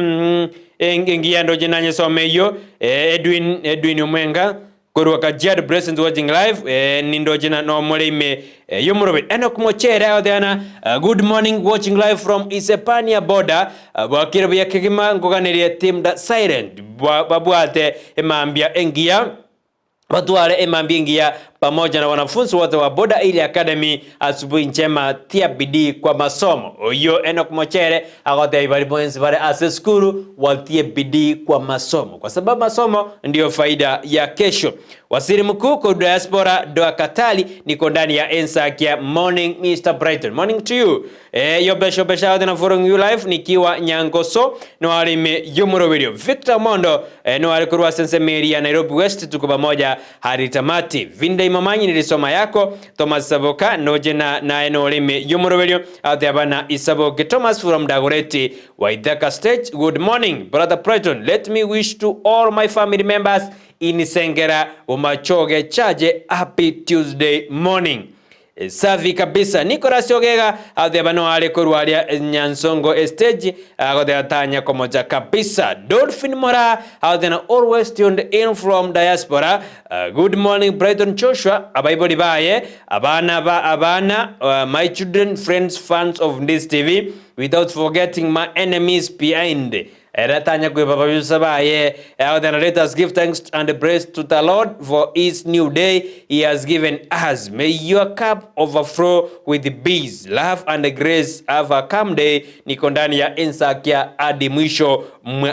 ndoje nanye someyo Edwin Omwenga Kurwa Kajiado present watching live nindoje na no molime yomurobe Enoch Mochere odana good morning watching live from Isepania border bakire bya kigima ngoganerie team da silent babwate emambia engia Watuwale emambingia pamoja na wanafunzi wote wa Boda ili Academy asubuhi njema tia bidii kwa masomo. Oyo Enoch Mochere agote ibalipoenzi vare aseskuru watie bidii kwa masomo. Kwa sababu masomo ndio faida ya kesho. Waziri mkuu kwa diaspora Doa Katali niko ndani ya Ensakia morning Mr. Brighton. Morning to you. Besha wadena following you live nikiwa Nyangoso no walime yomuro video. Victor Mondo no walikuruwa sensemeri ya Nairobi West tuko pamoja hadi tamati. Vinda Mamanyi nilisoma yako Thomas Saboka noje na eno walime yomurobelio ate abana Isaboke Thomas from Dagoretti Waithaka Stage. Good morning brother Brighton, let me wish to all my family members in Sengera umachoge chaje happy Tuesday morning. Safi kabisa Nicolas Ogega ate abano wale kurwalia Nyansongo stage agote atanya komoja kabisa Dolphin Mora ate na always tuned in from diaspora. Good morning Brighton Joshua abaibodi baye abana my children friends fans of Ndizi TV without forgetting my enemies behind. Eratanya kwe baba yusabaye let us give thanks and praise to the Lord for his new day he has given us. May your cup overflow with peace, love and grace. Have a calm day. Niko ndani ya Ensakia hadi mwisho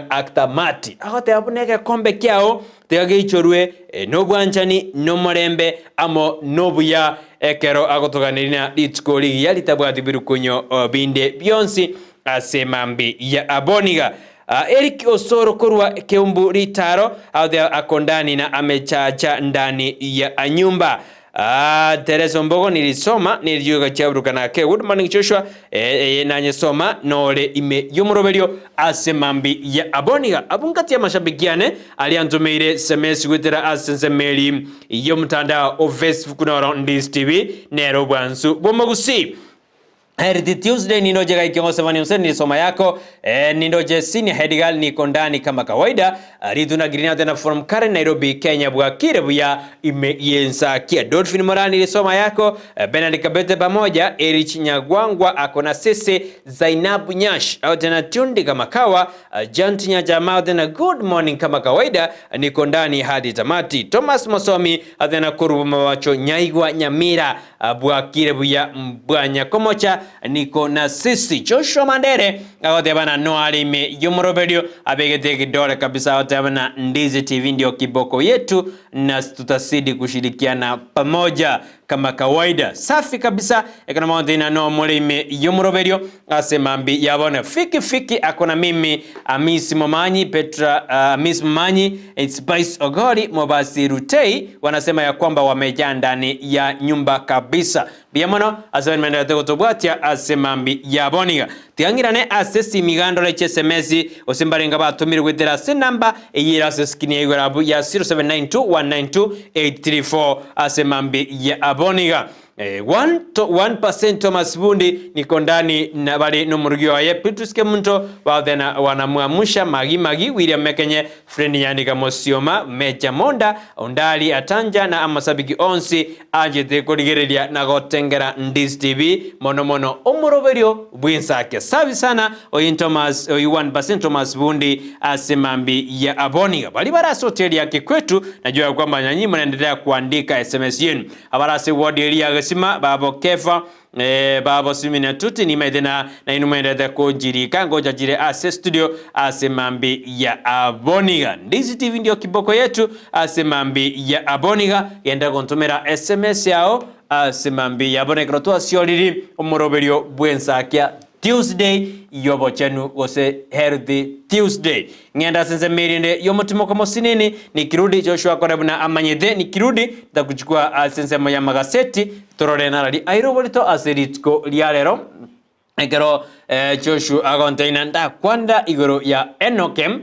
aktamati. Agote apuneke kombe kiao teage ichorwe no bwanchani no morembe amo no buya ekero agotoganirina ditskoli yalitabwati birukunyo binde Beyonce asemambi ya Aboniga. Eric Osoro kurwa Keombori taro au akondani na amechacha ndani ya nyumba. Teresa Mbogo nilisoma nilijuga chabruka na ke good morning Joshua nanye soma nole ime yomurobelio asemambi ya Aboniga abungati ya mashabikiane aliantumeire SMS witera asensemeli yomutandao of Facebook kunoro Ndizi TV nero bwansu Boma Gusii Healthy Tuesday nindoje kaikiongoza vani useni soma yako nindoje senior head girl niko ndani kama kawaida riduna green tena from Karen Nairobi Kenya bwakire buya ime Ensakia Dolphin Morani ile soma yako Benedict Kabete pamoja Erich Nyagwangwa akona sese Zainabu Nyash au tena tundi kama kawa Janti Nyajama tena good morning kama kawaida niko ndani hadi tamati Thomas Mosomi tena kurubu mawacho Nyaigwa Nyamira bwakire buya mbwanya komocha niko na sisi Joshua Mandere aotebana Noalime Yomorobedio abegete kidole kabisa aotebana Ndizi TV ndio kiboko yetu na tutasidi kushirikiana pamoja kama kawaida safi kabisa ekana maondina no Molime Yomorobedio asemambi yabona fiki akona mimi Amisi Momanyi Petra Amisi Momanyi Spice Ogori Mobasi Rutei wanasema ya kwamba wamejaa ndani ya nyumba kabisa biamono asemende kutobwatia asemambi yaboniga tiangirane asesi migando leche semesi osimbarenga batumire gwetera se number eyira seskini egarabu ya 0792192834 asemambi ya aboniga 1% Thomas Bundi niko ndani na bali no murugio wa Petrus Kemunto baadena wanamuamusha magi William Mekenye friend yandika Mosioma Mecha Monda ondali atanja na amasabiki onsi ajete kodigerelia na gotengera Ndizi TV mono omoroberio bwinsake sabi sana oyin Thomas 1% Thomas Bundi asemambi ya aboniga bali baraso hoteli yake kwetu najua kwamba nyinyi mnaendelea kuandika SMS yenu abarase ward area sima babo kefa babo simina tuti ni medena na inumenda ko jirika ngoja jire ase studio asemambi ya aboniga Ndizi TV ndio kiboko yetu asemambi ya aboniga yenda kontomera SMS yao asemambi ya aboniga to asioliri omoroberio bwensakia Tuesday yobo chenu gose Healthy Tuesday ngenda sense mirinde yomutumo kama sinini nikirudi Joshua Korebuna amanyede nikirudi ndakuchukua sense moya magaseti torore narali airobolito aseritko lialero ekero Joshua agontaina nda kwanda igoro ya Enokem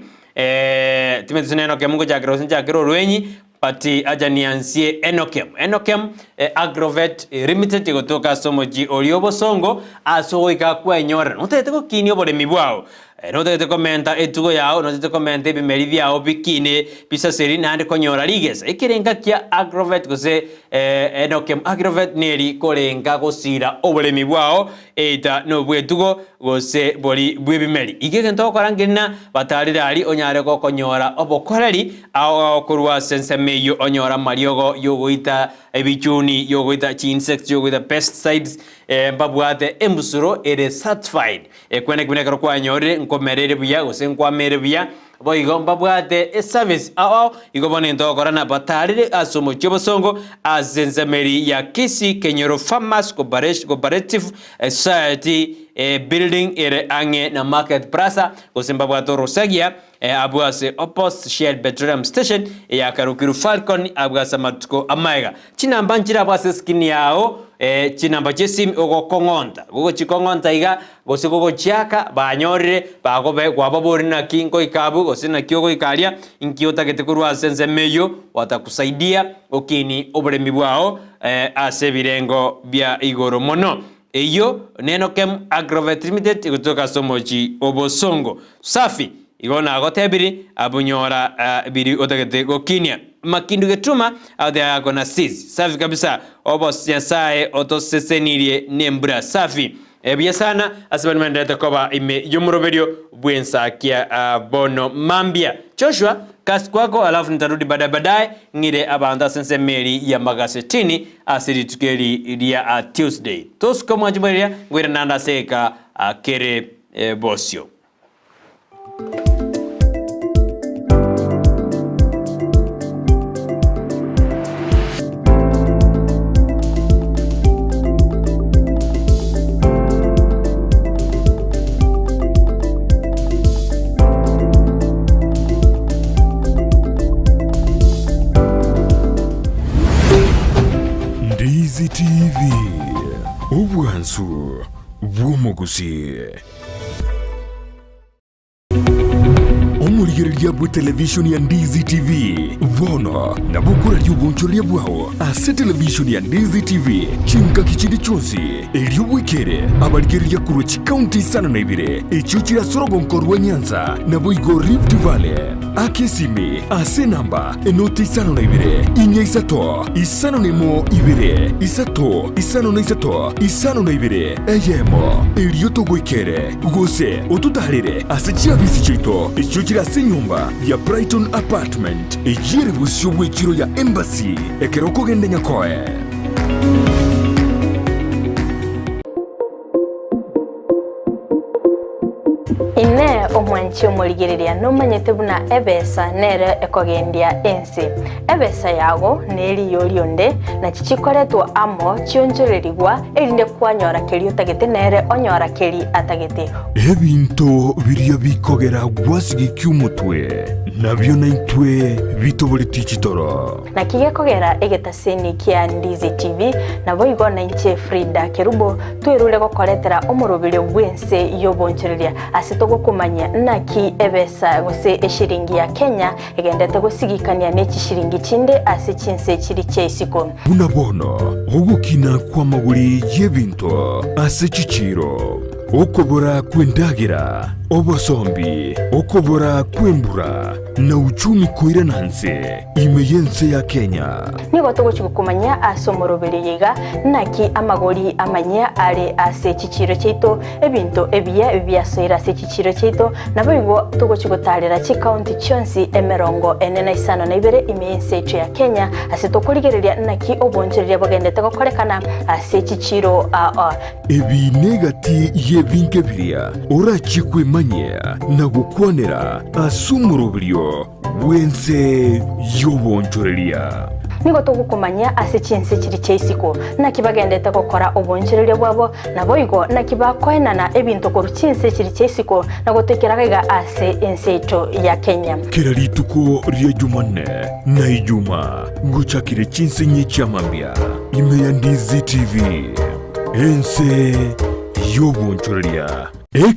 timetune Enokem ngo jakero sinjakero rwenyi pati aja nianzie Enokem Agrovet Limited kutoka Somoji Oliobo Songo asoika kwa nyora notete ko kinyo bole mibwao notete komenta etugo yao notete komenta bimeri byao bikine bisa seri nande konyora ligesa ikirenga kya Agrovet kose Enokem Agrovet neri korenga gosira obole mibwao eta no bwetugo gose boli bwebimeri igegento korangina batalirali onyare ko konyora obokoreri ao kurwa sense meyo onyora mariogo yogoita ebichuni yogoita insects yogoita pesticides mbabwate embusuro ere certified kwene kwinekero kwa nyore nkomerere buya gosenkwa mere buya boigo mbabwate service ao igobone ntokora na batarire asomo chobosongo azenzameri ya Kisii Kenyoro Farmers Cooperative Society building ere ange na market plaza gosimbabwato Rosagia abuase opposite shared petroleum station ya Karukiru Falcon abuasa matuko amaiga chinamba nchira bwase skin yao chinamba chesim ogo kongonta gogo chikongonta iga gose gogo chiaka banyorire bagobe gwababori na kingo ikabu gose na kyogo ikalia inkiota ketekurwa sense meyo watakusaidia okini oburemi bwao ase birengo bya igoro mono eyo Enokem Agrovet Limited kutoka Somoji Obosongo safi igona agotebiri abunyora biri otagete gokinia makindu getuma ade agona sisi safi kabisa obosiasae otosesenirie nembra safi ebya sana asibanimende takoba ime yomoroberio bwensakia bono mambia Joshua kasi kwako alafu nitarudi baadaye ngire abanda sense meri ya magasetini asiri tukeri ya Tuesday tosko mwajiberia ngwira nanda seka kere bosio Ndizi TV obwansu bw'omugusi omurigereria bwa televishoni ya Ndizi TV bono na bukura ry'ubunchoria bwaho ase televishoni ya Ndizi TV chinka kichindi chonsi ery'obwikere abarigereria kurochi county sana na ibire echo kirasorogonko rwa Nyanza na boigo Rift Valley akesimi ase namba enoti isano na ibire inya isato isano nemo ibire isato isano na isato isano na ibire eyemo eryotogoikere gose otutarire ase chiabisi chito echo kirase nyumba ya Brighton apartment ejire busyo bw'ekiro ya embassy ekeroko gende nyakoe. Ine omwanchi omurigereria nomanyete buna ebesa nere ekogendia ensi ebesa yago neri yorionde na chichikoretwa amo chionjorerigwa erinde kwanyora keri otagete nere onyora keri atagete ebinto biria bikogera gwasigi kyumutwe nabyo naitwe bitobole tichitoro na kigekogera egetaseni kia Ndizi TV na boigo na inche Frida Kerubo twerule gokoretera omurubire bwense yobonchereria asitogo kumanya naki ebesa gose eshiringi ya Kenya egendete gusigikania neki shiringi chinde ase chinse chiri cheisiko buna bono ogukina kwa maguri yebinto ase chichiro okobora kwendagira obosombi okobora kwembura na uchumi koira nanse imeyense ya Kenya nigo tugochikukumanya asomorobere yega naki amagori amanya ale ase chichiro cheito ebinto ebiya ebyasoira ase chichiro cheito naboigo tugochikutalera chi county chonsi emerongo enena isano na ibere imeyense echo ya Kenya ase tokurigereria naki obonchereria bagendete gokorekana ase chichiro ebi negati yebinke biria orachikwe manya na gukwanera asumurobirio wense yobonchoreria nigo tugukumanya ase chinse chiri cheisiko nakibagendete gokora obonchereria bwabo naboigo nakibakoenana ebinto koru chinse chiri cheisiko nagotekeragaiga ase enseito ya Kenya kera rituko ria Jumanne na Ijuma guchakire chinse nyechamambia ime ya Ndizi TV ense yobonchoreria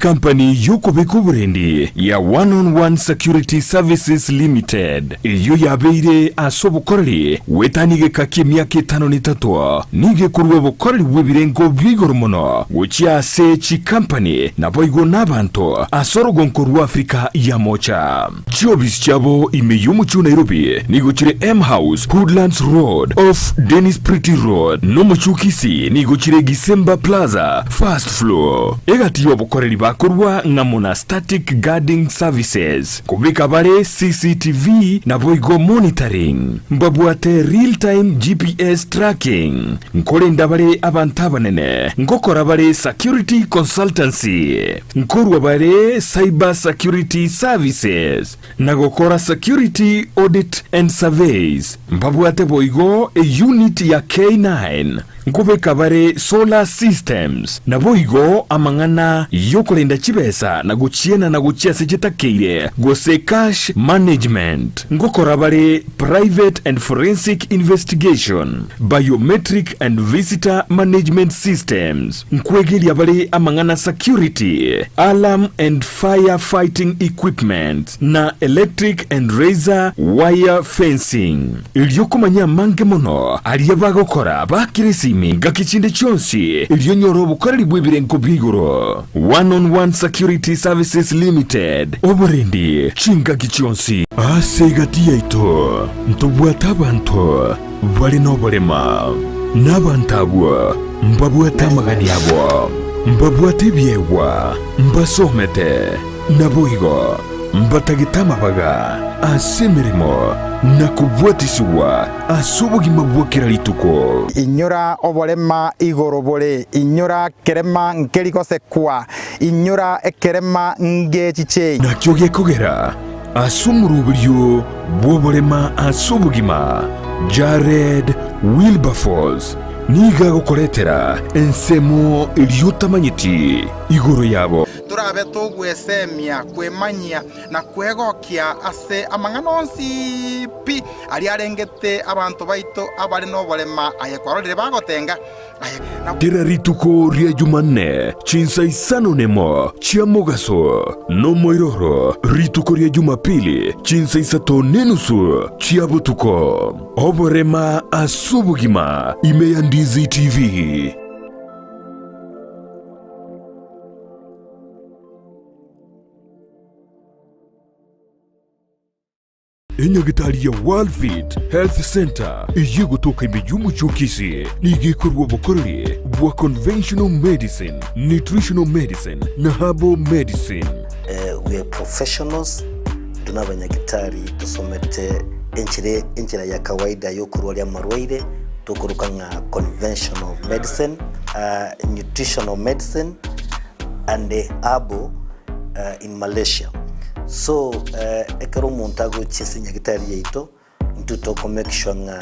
company yuko beko burendi ya one-on-one security services limited iyo yabeire asobukoreri wetanige kakimya ketano nitato nige kurwe bukoreri webirengo bwigoromono guchya se chi company na boigo nabanto asorogonko rwa Afrika ya mocha jobis chabo imeyumu chu Nairobi nigochire M House Woodlands Road off Dennis Pretty Road no muchukisi nigochire Gisemba Plaza first floor egatiyo bukoreri bakorwa ngamona static guarding services kubika bare CCTV na boigo monitoring mbabwate real time GPS tracking nkore ndabare abantabanene ngokora bare security consultancy nkorwa bare cyber security services nagokora security audit and surveys mbabwate boigo a unit ya K9 nkubeka bare solar systems na boigo amangana yokolenda chibesa na guchiena na guchia sechitakeire gose cash management ngokora bare private and forensic investigation biometric and visitor management systems nkwegelia bare amangana security alarm and fire fighting equipment na electric and razor wire fencing ilyokumanya mange mono aliyabagokora bakirisi minga kichinde chonsi iliyonyoro bukoreri bwebirenko bwigoro one-on-one security services limited oborendi chinga kichonsi asegati yaito ntobwata abantu bali nobolema nabantabwa mbabwata magani yabo mbabwate byewa mbasomete naboigo mbatagitama baga asemeremo nakubwatisiwa asubugima bwokera lituko inyura obolema igorobole inyura kerema nkerikose kwa inyura ekerema ngechiche nakyo gekogera asumuruburyo bwobolema asubugima Jared Wilberforce niga gukoretera ensemo iliyotamanyiti igoro yabo turabe tugwesemia kwemanyia na kwegokia ase amanganonsi pi ali arengete abantu baito abali no bolema ayekwarorire bagotenga Kira rituko ria Jumanne chinsa isano nemo chia mogaso no moiroro rituko ria Jumapili chinsa isato nenusu chia butuko oborema asubugima ime ya Ndizi TV. Enyagitari ya World Fit Health Center iyi gutoka imijumbu chokisi nigikorwa bukorere bwa conventional medicine, nutritional medicine na herbal medicine. We are professionals, tunabanyagitari tusomete enchira ya kawaida yo kurwalia marwaire tukuruka nga conventional medicine, nutritional medicine and herbal in Malaysia. So ekero montago chesinya gitari yeito ntutoko make sure nga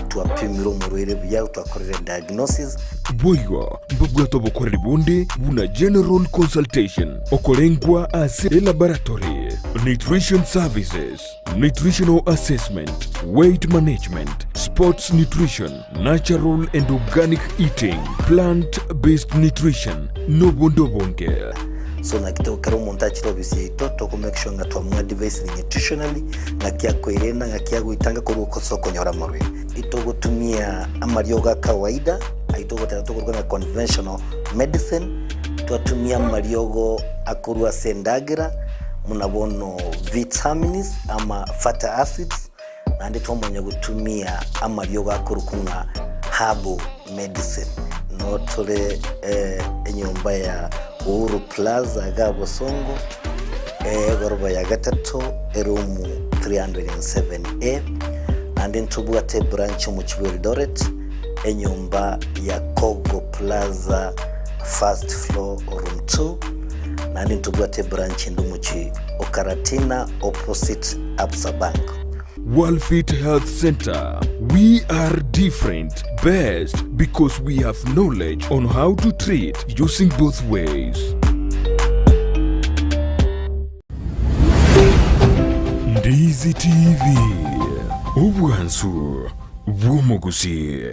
tuapimiro murwere bya twakorera diagnosis boigo mbugwato bokorera bonde buna general consultation okolengwa as a laboratory, nutrition services, nutritional assessment, weight management, sports nutrition, natural and organic eating, plant-based nutrition no bondo bonke. So na kitoko kero montachi obisi ito toko make sure nga twamwa device nutritionally nga kya kwerena nga kya guitanga ko soko nyora marwe ito gutumia amaryoga kawaida aito gutatokorwa na conventional medicine twatumia maryogo akurwa sendagira munabono vitamins ama fatty acids na ndi twamonya gutumia amaryoga akurukunga herbal medicine no tole enyomba ya Uhuru Plaza Gabo Songo goroba ya gatatu erumu 307A and then tubuate branch mu Eldoret enyumba ya Kogo Plaza first floor room 2 and then tubuate branch ndumuchi Okaratina opposite Absa Bank. World Fit Health Center. We are different, best because we have knowledge on how to treat using both ways. Ndizi TV. Ubwansu bw'omugusi.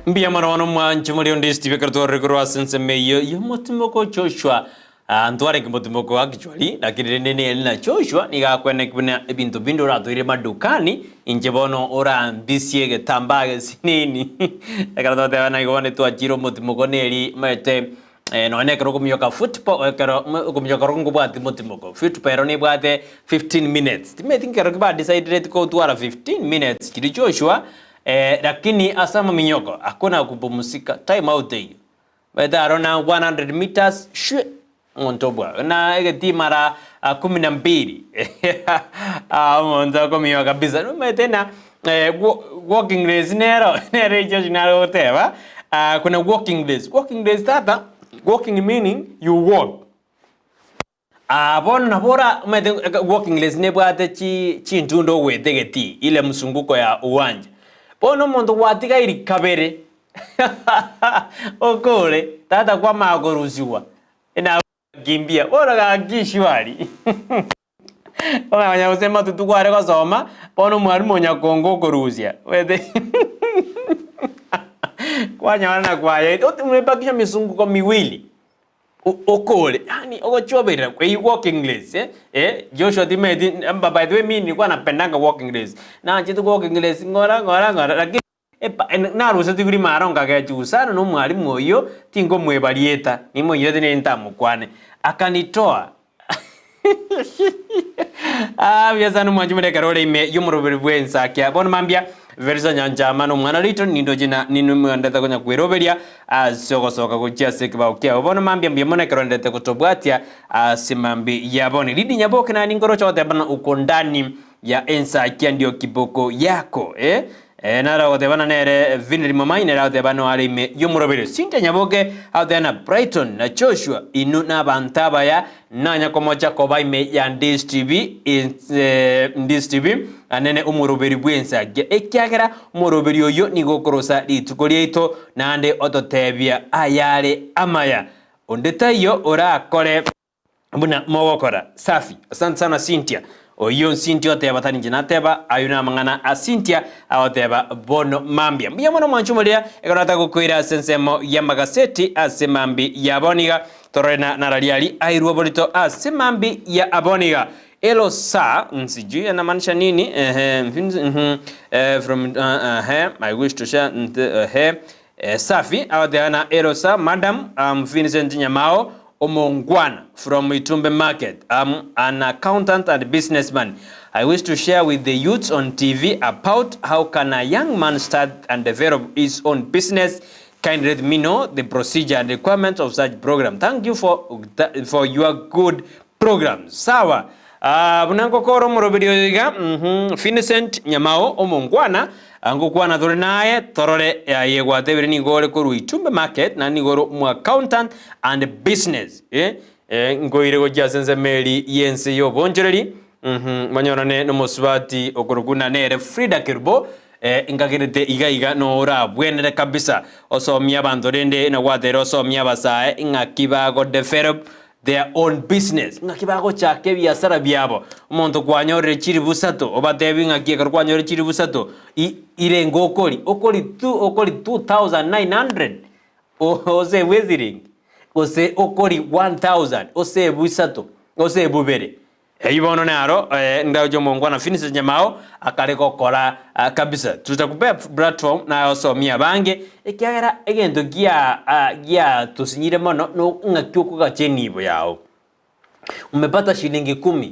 Mbia marwano mwanchi muri Ndizi TV kartore kurwa sense meyo yomotimoko Joshua antware kimbotimoko actually lakini nene na Joshua nigakwene kibuna ebintu bindo ratoire madukani injebono ora mbisie getambaga sinini akaratote bana igone twachiro motimoko neri mete no nekero kumyoka football kero kumyoka rungu bwati motimoko football ni bwate 15 minutes timethinkero kiba decided ko twara 15 minutes kiri Joshua lakini asama minyoko hakuna kupumzika time out hiyo baada arona 100 meters shwe ngontobwa na egeti mara 12 monza komio kabisa no tena walking race nero Joshua nalo teva kuna walking days tata walking meaning you walk bona bora walking race ne bwate chi ntundo wetegeti ile msunguko ya uwanja bono muntu watiga iri kabere okole tata kwa magoruziwa ina gimbia ora ga gishwari oya nya usema tutukware kwa soma bono mwalimu nya kongo koruzia wede kwa nyana kwaye umepakisha misunguko miwili okole yani ogochobera kwa walking race Joshua timedi by the way mimi nilikuwa napendanga walking race na chitu walking race ngora lakini na rusa tiguri maronga gachusa no mwalimu oyo tingo mwebalieta nimo yote ne ntamukwane akanitoa biazanu mwanjumere karole ime yumurubiri bwensakia bona mambia verisa nyanjama no mwana lito nindo jina ninu mwandata konya kweroberia soka kuchia sekiba ukia bona mambia mbiyamona karondete kutobwatia simambi yabone lidi nyaboke na ningoro chote bana uko ndani ya Ensakia ndio kiboko yako nara gotebana nere Vineri Mamaine ra gotebana ari me yomurobere Cynthia Nyaboke athena Brighton na Joshua inu na bantaba ya nanya komoja kobai me ya Ndizi TV Ndizi TV anene umuroberi bwensa ekyagera umuroberi oyo nigokorosa litukoria ito nande ototebia ayare amaya ondetayo ora akore buna mogokora safi. Asante sana Cynthia. Oyo Cynthia oteba tani jina teba ayuna mangana a Cynthia awoteba bono mambia mbia mono manchumolia ekonata kukwira sensemo ya magaseti asemambi ya boniga torena naraliali airuwa bonito asemambi ya aboniga elo sa nsijui anamaanisha nini from I wish to share safi awoteba elo sa madam Vincent Nyamao Omongwana from Itumbe Market. I'm an accountant and businessman. I wish to share with the youths on TV about how can a young man start and develop his own business. Kindly let me know the procedure and requirements of such program. Thank you for your good program. Sawa. Bunangokoro morobidio yiga Vincent Nyamao Omongwana angukwana thore naye torore yegwatebire ni gore ko Itumbe Market na ni goro mu accountant and business ngoire go jasense meri yense yo bonjereri manyorane no musubati okuruguna nere Frida Kirbo ingagirite iga no ora bwenere kabisa osomia bandorende na watero osomia basae ingakibago develop their own business ngakibago chake biasara byabo umuntu kwanyore chiri busato obatebi ngakie kwanyore chiri busato irengo okori 2900 ose weziring ose okori 1000 ose busato ose bubere ibono naro ndajo mongwana Vincent Nyamao akareko kora kabisa tutakupea platform na osomia bange ekyagera egento gia tusinyire mono no ngakyuko gachenibo yao umepata shilingi 10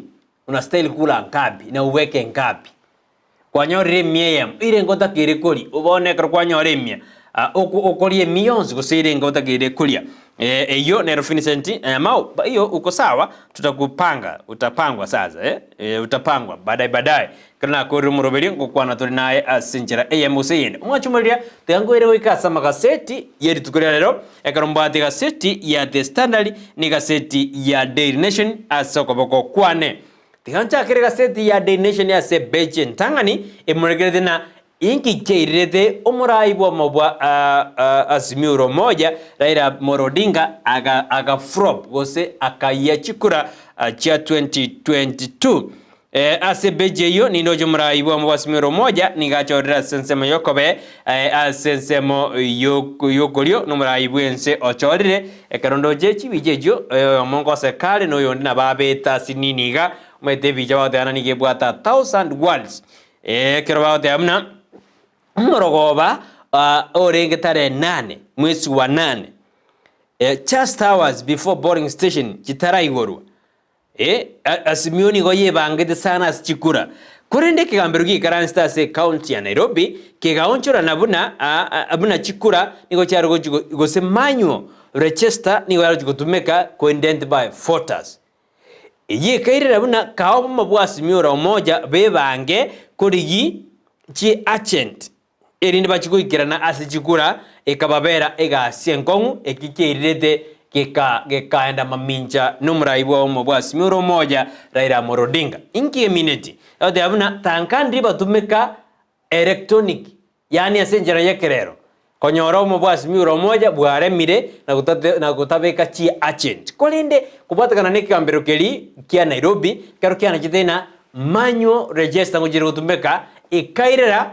unastahili kula ngapi na uweke ngapi kwanyore mia ile ngota kirekori ubone kwanyore mia okorie millions gusire ngota kirekoria eyo nero Vincent Nyamao hiyo uko sawa utapangwa sasa utapangwa baadaye kana kuri muroberi ngokwana turi naye asinjira AMUCN mwachumalia tangwere wikasa magaseti yeri tukoria lero ekarombati gaseti ya The Standard ni gaseti ya Daily Nation asokoboko kwane tigancha kire gaseti ya Daily Nation ya sebeje ntangani emuregerede na inki keirete omuraibo mobwa Azimio moja Raila Morodinga aga frop gose akayachikura cha 2022 asebeje yo ninojo muraibo mobwa Azimio moja nigachorera sensemo yokobe sensemo yokolio numuraibo ense ochorire ekarondo jechi bijejo mongo sekale no yondi na babeta sininiga mwete bijawa de anani gebwata 1000 words kerobao amna morogoba orenge tare 8 mwezi wa 8 just hours before boarding station kitara igorwa Azimio ni goye bangete sana chikura kurende kigamberugi karansta se county ya Nairobi kigaonchora abuna chikura niko charo gose manual register ni waro gutumeka ko identify voters ye kairira abuna kaobo mabwa Azimio moja bebange kurigi chi agent erinde bachikuikirana asichikura ekababera ega sienkongu ekikeirete gekaenda maminja numuraibo omobwa Azimio moja Raila Morodinga inki emineti ode abuna tankandri batumeka electronic yani asenjera yekerero konyora omobwa Azimio moja bwaremire na kutabeka chi agent kolinde kubatakana nekambero keli kia Nairobi karo kia nakitena manual register ngojiro kutumeka ikairera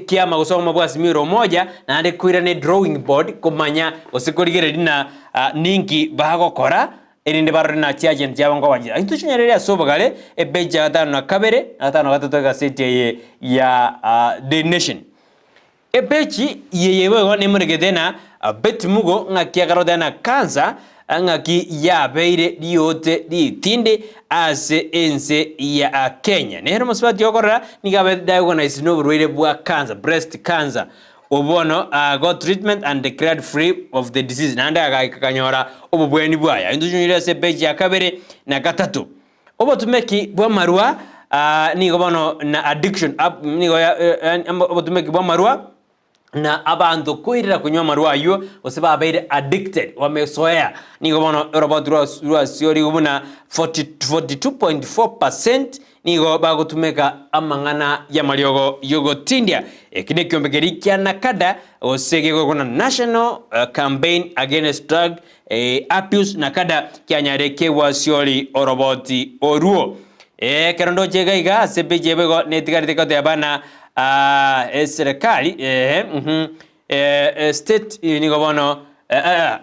kiama gusoma bwa Azimio moja na ande kuirane drawing board kumanya osikorigere dina ninki bagokora erinde barona chi agent yabango wajira intuchinyerere asobagale ebeja gatano na kabere gatano gatatu gaseti ya The Nation ebechi yeyewe ne muregedena betmugo ngakia garodana kanza angaki ya beire diote di tinde ase ense ya Kenya nero muswati yokora nigabe diagnosed no burwire bwa cancer breast cancer obono got treatment and declared free of the disease nanda agakanyora obubweni bwaya indujunyire se page ya kabere na gatatu obotumeki bwa marwa nigo bono na addiction nigo obotumekibwa marua na abantu kwirira kunywa marua ayo oseba abaire addicted wamesoea nigo bono robot rwa siori gubuna 42.4% nigo bagutumeka amang'ana ya mariogo yogotindia ekine kiombekeri kia nakada osege gona national campaign against drug abuse nakada kianyareke wa siori oroboti oruo kerondo chegaiga sebejebego netigarite kote abana serikali state nigo bono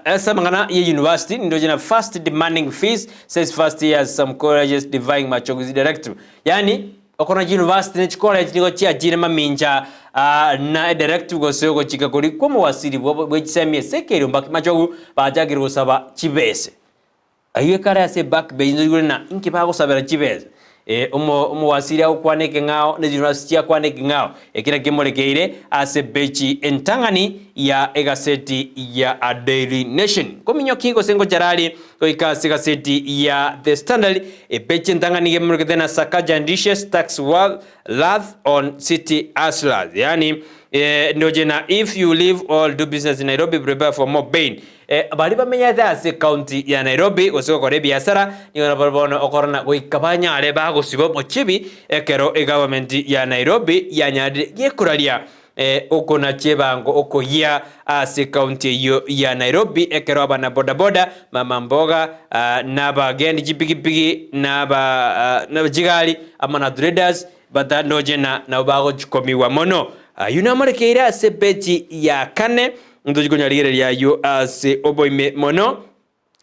esa mangana ye university ndo jina first demanding fees says first years some colleges divine machoguzi directive yani okona university ne college nigo chia jina maminja na directive go sego chika kuri komo wasiri bwo chisemie sekeri mbaki machogu bajagiri gusaba chibese ayo kara se back benzo na inki bago sabera chibese omo wasiri au kwaneke ngao ne university kwaneke ngao ekira kemorekeire ase bechi entangani ya egaseti ya Daily Nation kominyo kingo sengo jarali koika segaseti ya The Standard bechi entangani kemorekete na Sakaja Ndishes tax lath on city hustlers yani ndojena if you live or do business in Nairobi prepare for more pain bali bamenya that county ya Nairobi osiko kore biashara niona barbono okorana goikabanya ale bago sibo mochibi ekero government ya Nairobi ya nyade yekuralia okona chebango okoya ase county ya Nairobi ekero abana boda boda mama mboga nabagendi jipigipigi nabajigali amana traders batandojena na bago chikomiwa mono yunamorekeira ase beji ya kane ndojikonyaligereria yo ase oboime mono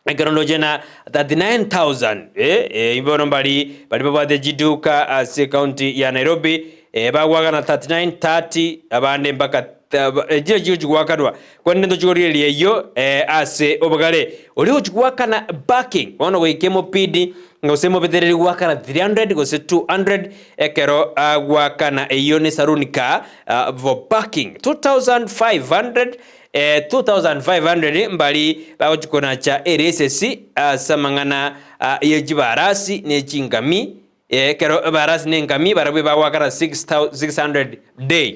ekerondo jena 39,000 imbono bali babade jiduka ase county ya Nairobi bagwaga na 3930 abande mpaka jije jigwakadwa kwende ndojikorireria yo ase obagale oli ojigwaka na backing ono goikemo pidi ngosemo bedereri gwakana 300 gose 200 ekero gwakana eyone sarunika for parking 2500 2500 mbali bagokona cha RSS samangana yejibarasi nechingami ekero barasi nengami barabwe bagwakana 600 day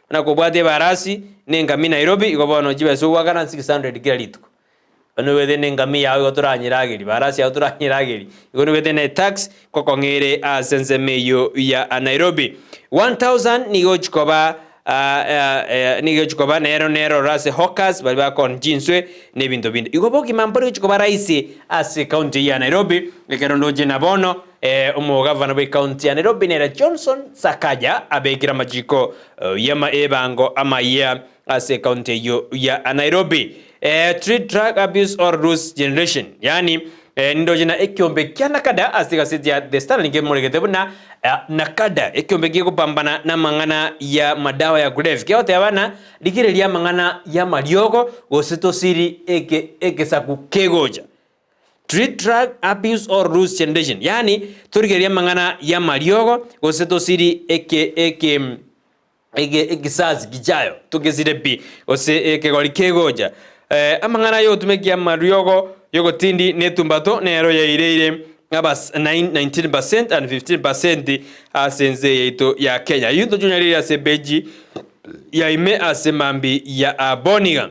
nakobwate barasi nengami Nairobi igobono jibeso gwakana 600 kila lituko ono wethene ngami yawe goturanyiragiri barasi ya goturanyiragiri igono wethene tax kokongere sensemeyo ya Nairobi 1000 nigo chikoba nero rase hawkers bali bakon jinswe nebinto bindo igoboki mampori chikoba raisi ase county ya Nairobi ekerondo jena bono omo governor we county ya Nairobi nera Johnson Sakaja abekira majiko yama ebango ama ya ase county ya Nairobi treat drug abuse or rules generation yani ndojena ekiombe kya nakada asigasiti ya The Standard ngemoregete buna nakada ekiombe kiko pambana na mangana ya madawa ya kulevya kyote abana likirelia mangana ya mariogo goseto siri eke saku kegoja treat drug abuse or rules generation yani turigeria mangana ya mariogo goseto siri eke sazi kijayo tukizire bi ose eke goli kegoja amangana yo tumekia mariogo yogo tindi netumbato nero ya ireire abas 19% and 15% asenze yeto ya Kenya yundo junyali ya sebeji ya ime asemambi ya aboniga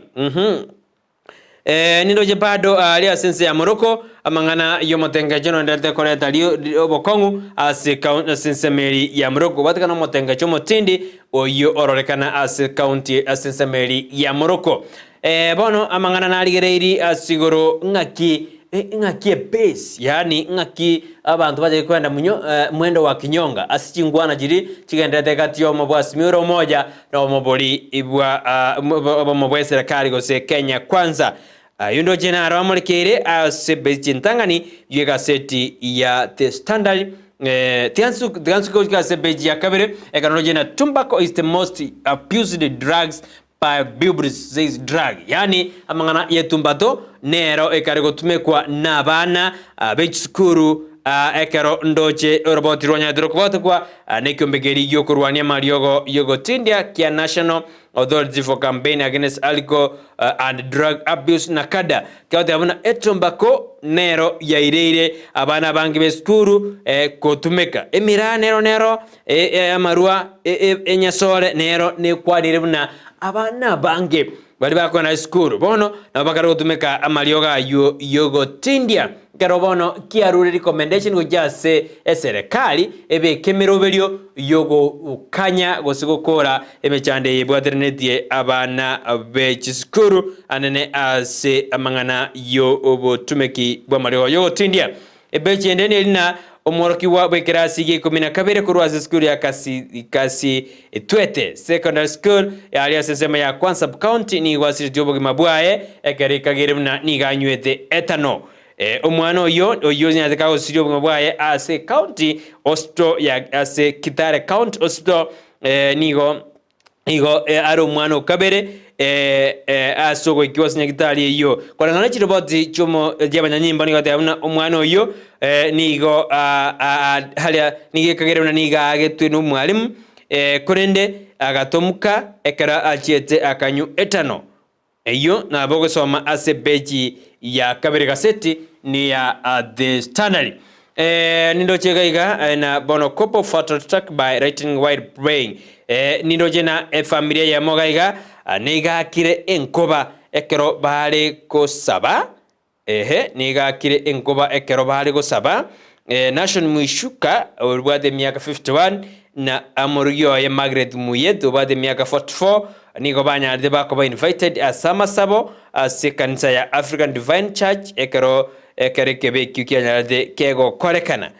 nindo je bado ali asense ya Morocco amangana yo motenga jono ndete koreta liyo obokongu ase asense meri ya Morocco batakana motenga chomo tindi oyo ororekana ase county asense meri ya Morocco bono amangana naligereiri asigoro ngaki base yani ngaki abantu baje kwenda mwendo wa kinyonga asichingwana jiri chigendete kati yo mobwasi miro moja na moboli ibwa mobwe serikali gose Kenya kwanza yundo jenaro amolekere asebezi ntangani yega seti ya The Standard tiansu kwa sebeji ya kabere ekanojena tobacco is the most abused drugs by Bibris says drug yani amangana yetumbato nero ekarigo tumekwa nabana bechskuru ekero ndoche roboti ronya drokobot kwa nekombegeri yokurwania mariogo yogotindia kia National Authority for Campaign Against Alcohol and Drug Abuse nakada kyote abuna etombako nero yairire abana bangi beskuru kotumeka emira nero amarua enyasore nero ne kwadire buna abana bangi bali bakona skuru bono nabakara kotumeka amarioga yogotindia kero bono kiarure recommendation gujase eserikali ebe kemeroberio yogo ukanya gosigokora emechande yebwaterenetie abana bechiskuru anene ase amangana yo obotumeki bwa marioga yogotindia ebe chendene lina omoroki wa bekerasi ge 12 kurwaza skuru ya kasi Twete secondary school ya sesema ya kwanza county ni wasiri jobo gimabwae ekerika geremna niganywete etano omwana oyo nyateka osirio bwaye ase county hospital ya ase Kitare county hospital nigo ari omwana okabere asogo ikiwasi nyagitari iyo korangana chiroboti chomo ryabanyanyimba nigo tabuna omwana oyo nigo halia nige kagere na niga agetwe no mwalimu korende agatomuka ekara achiete akanyu etano eyo na bogo soma ase beji ya kabere gaseti ni ya the standard nindo chegaiga na bono couple photo track by writing white brain nindo jena familia ya mogaiga niga kire enkoba ekero bale ko saba niga kire enkoba ekero bale ko saba nation muishuka obwade miaka 51 na amoryo ya Margaret Muyeto obwade miaka 44 nigo banya de bako invited asama sabo ase kanisa ya African Divine Church ekero kebe kyukya de kego korekana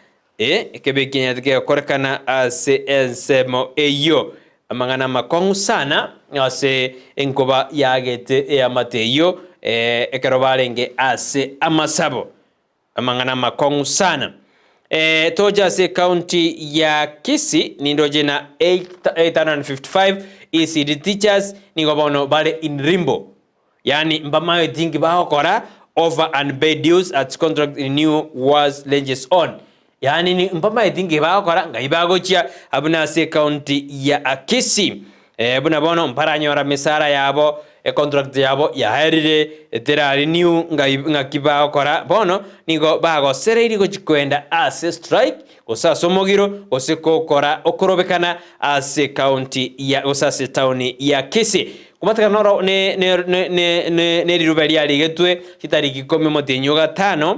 kebe kyanya de kego korekana ase ensemo eyo amangana makongu sana ase enkoba yagete amateyo ekero balenge ase amasabo amangana makongu sana toja se county ya Kisii nindo jena 855 ECD teachers nigo bono bale in rimbo yani mbamayo tingi bakora over and paid dues at contract renew was lenges on yani ni mbamayo tingi bakora ngaibagochia abuna se county ya Kisii buna bono mparanyora misara yabo contract yabo ya herire tera renew ngakibakora bono nigo bago sereiri gochikwenda ase strike gosaso mogiro gosekokora okorobekana ase county ya osase town ya Kisii kumataka noro ne rirubeli ali getwe kitariki 15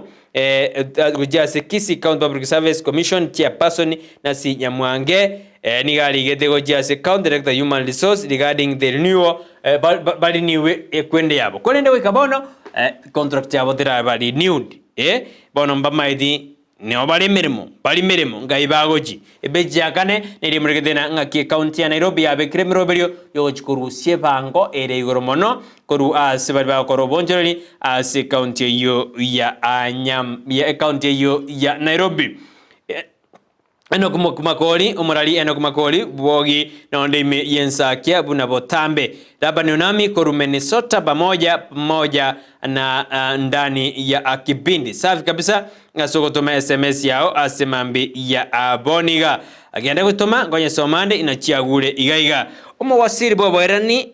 gujase Kisii County Public Service Commission chairperson Nasi Nyamwange nigali gete gujase County Director Human Resource regarding the renewal bali niwe kwende yabo kwende wikabono contract yabo tera bali renewed bono mbamaidi ne obali mirimo ngaibagoji ebeji akane neri muregedena ngaki county ya Nairobi ya bekremeroberio yochikuru sebango ere igoromono koru asebali ba korobonjeri ase county yo ya anyam ya county yo ya Nairobi Makori umurali Makori bogi na ondime Ensakia buna botambe labani nami koru Minnesota pamoja na ndani ya akibindi safi kabisa ngasoko toma SMS yao asemambi ya aboniga agenda kutoma ngonya somande inachiagure igaiga umawasiri bobo erani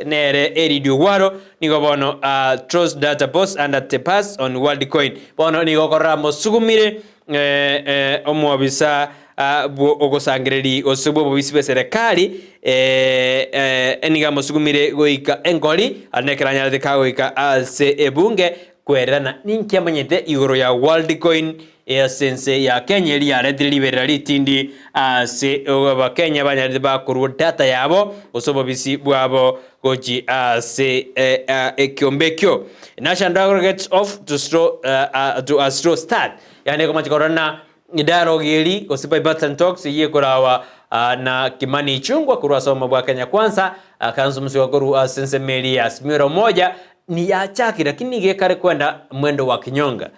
nere eridio waro nigo bono trust data boss and the pass on Worldcoin bono nigo koramo sugumire omwabisa ogosangireri osubo bobisibe serikali eniga musugumire goika engoli anekeranya de kagoika ase ebunge kwerana ninkyamanyete igoro ya Worldcoin sense ya Kenya eri ya red liberali tindi ase oba Kenya banyaride bakuru data yabo osobo bisi bwabo goji ase ekyombekyo national aggregates of to a slow start yani kama chikorana dialogue eli kosipa button talks iye kurawa na Kimani Chungwa kurwa soma bwa Kenya kwanza kanzu msiwa kuru sense meli ya smiro moja ni ya chaki lakini gekare kwenda mwendo wa kinyonga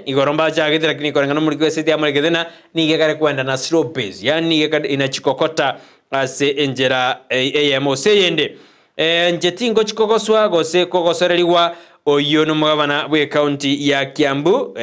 igoromba chaki lakini korangana muri kwesiti ya murigedena ni gekare kwenda na slow pace yani gekare inachikokota ase enjera AMO seyende njetingo chikokoswa gose kokosoreliwa oyo no mugabana bwe county ya Kiambu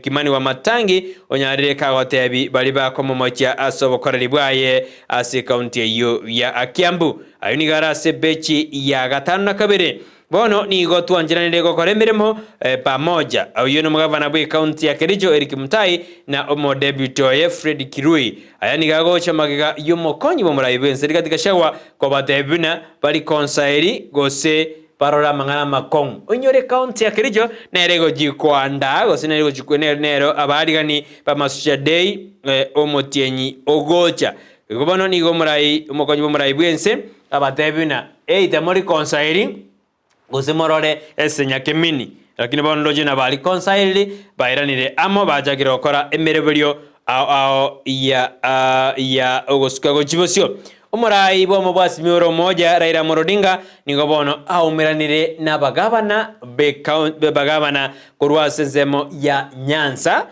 Kimani wa Matangi onyarire kagotebi bali bakomomokia asobokoreri bwaye ase county eyo ya Kiambu ayuni gara ase bechi ya gatano na kabiri bono ni gotwanjiranire gokora emirimo pamoja oyo no mugabana bwe county ya Kericho Eric Mutai na omo deputy oye Fred Kirui ayani gagocha magiga yomokonyi bomurayi bwense katika shawa kwa batebuna bali konsairi gose parora mangana makong onyore county ya Kericho nerego jikwanda gose nerego jikwenero nero abarigani pamasha day omotienyi ogocha gobono ni gomurayi omokonyi bomurayi bwense abatebuna tamori konsairi gose morore esenya kemini lakini bono ndoje na bali konsairi bairanire amo bajagira okora emereberio ao ya ogosuka gochibosio omurai bomo bwasimiro moja Raila Morodinga nigo bono aumiranire na bagabana bagabana kurwa senzemo ya Nyanza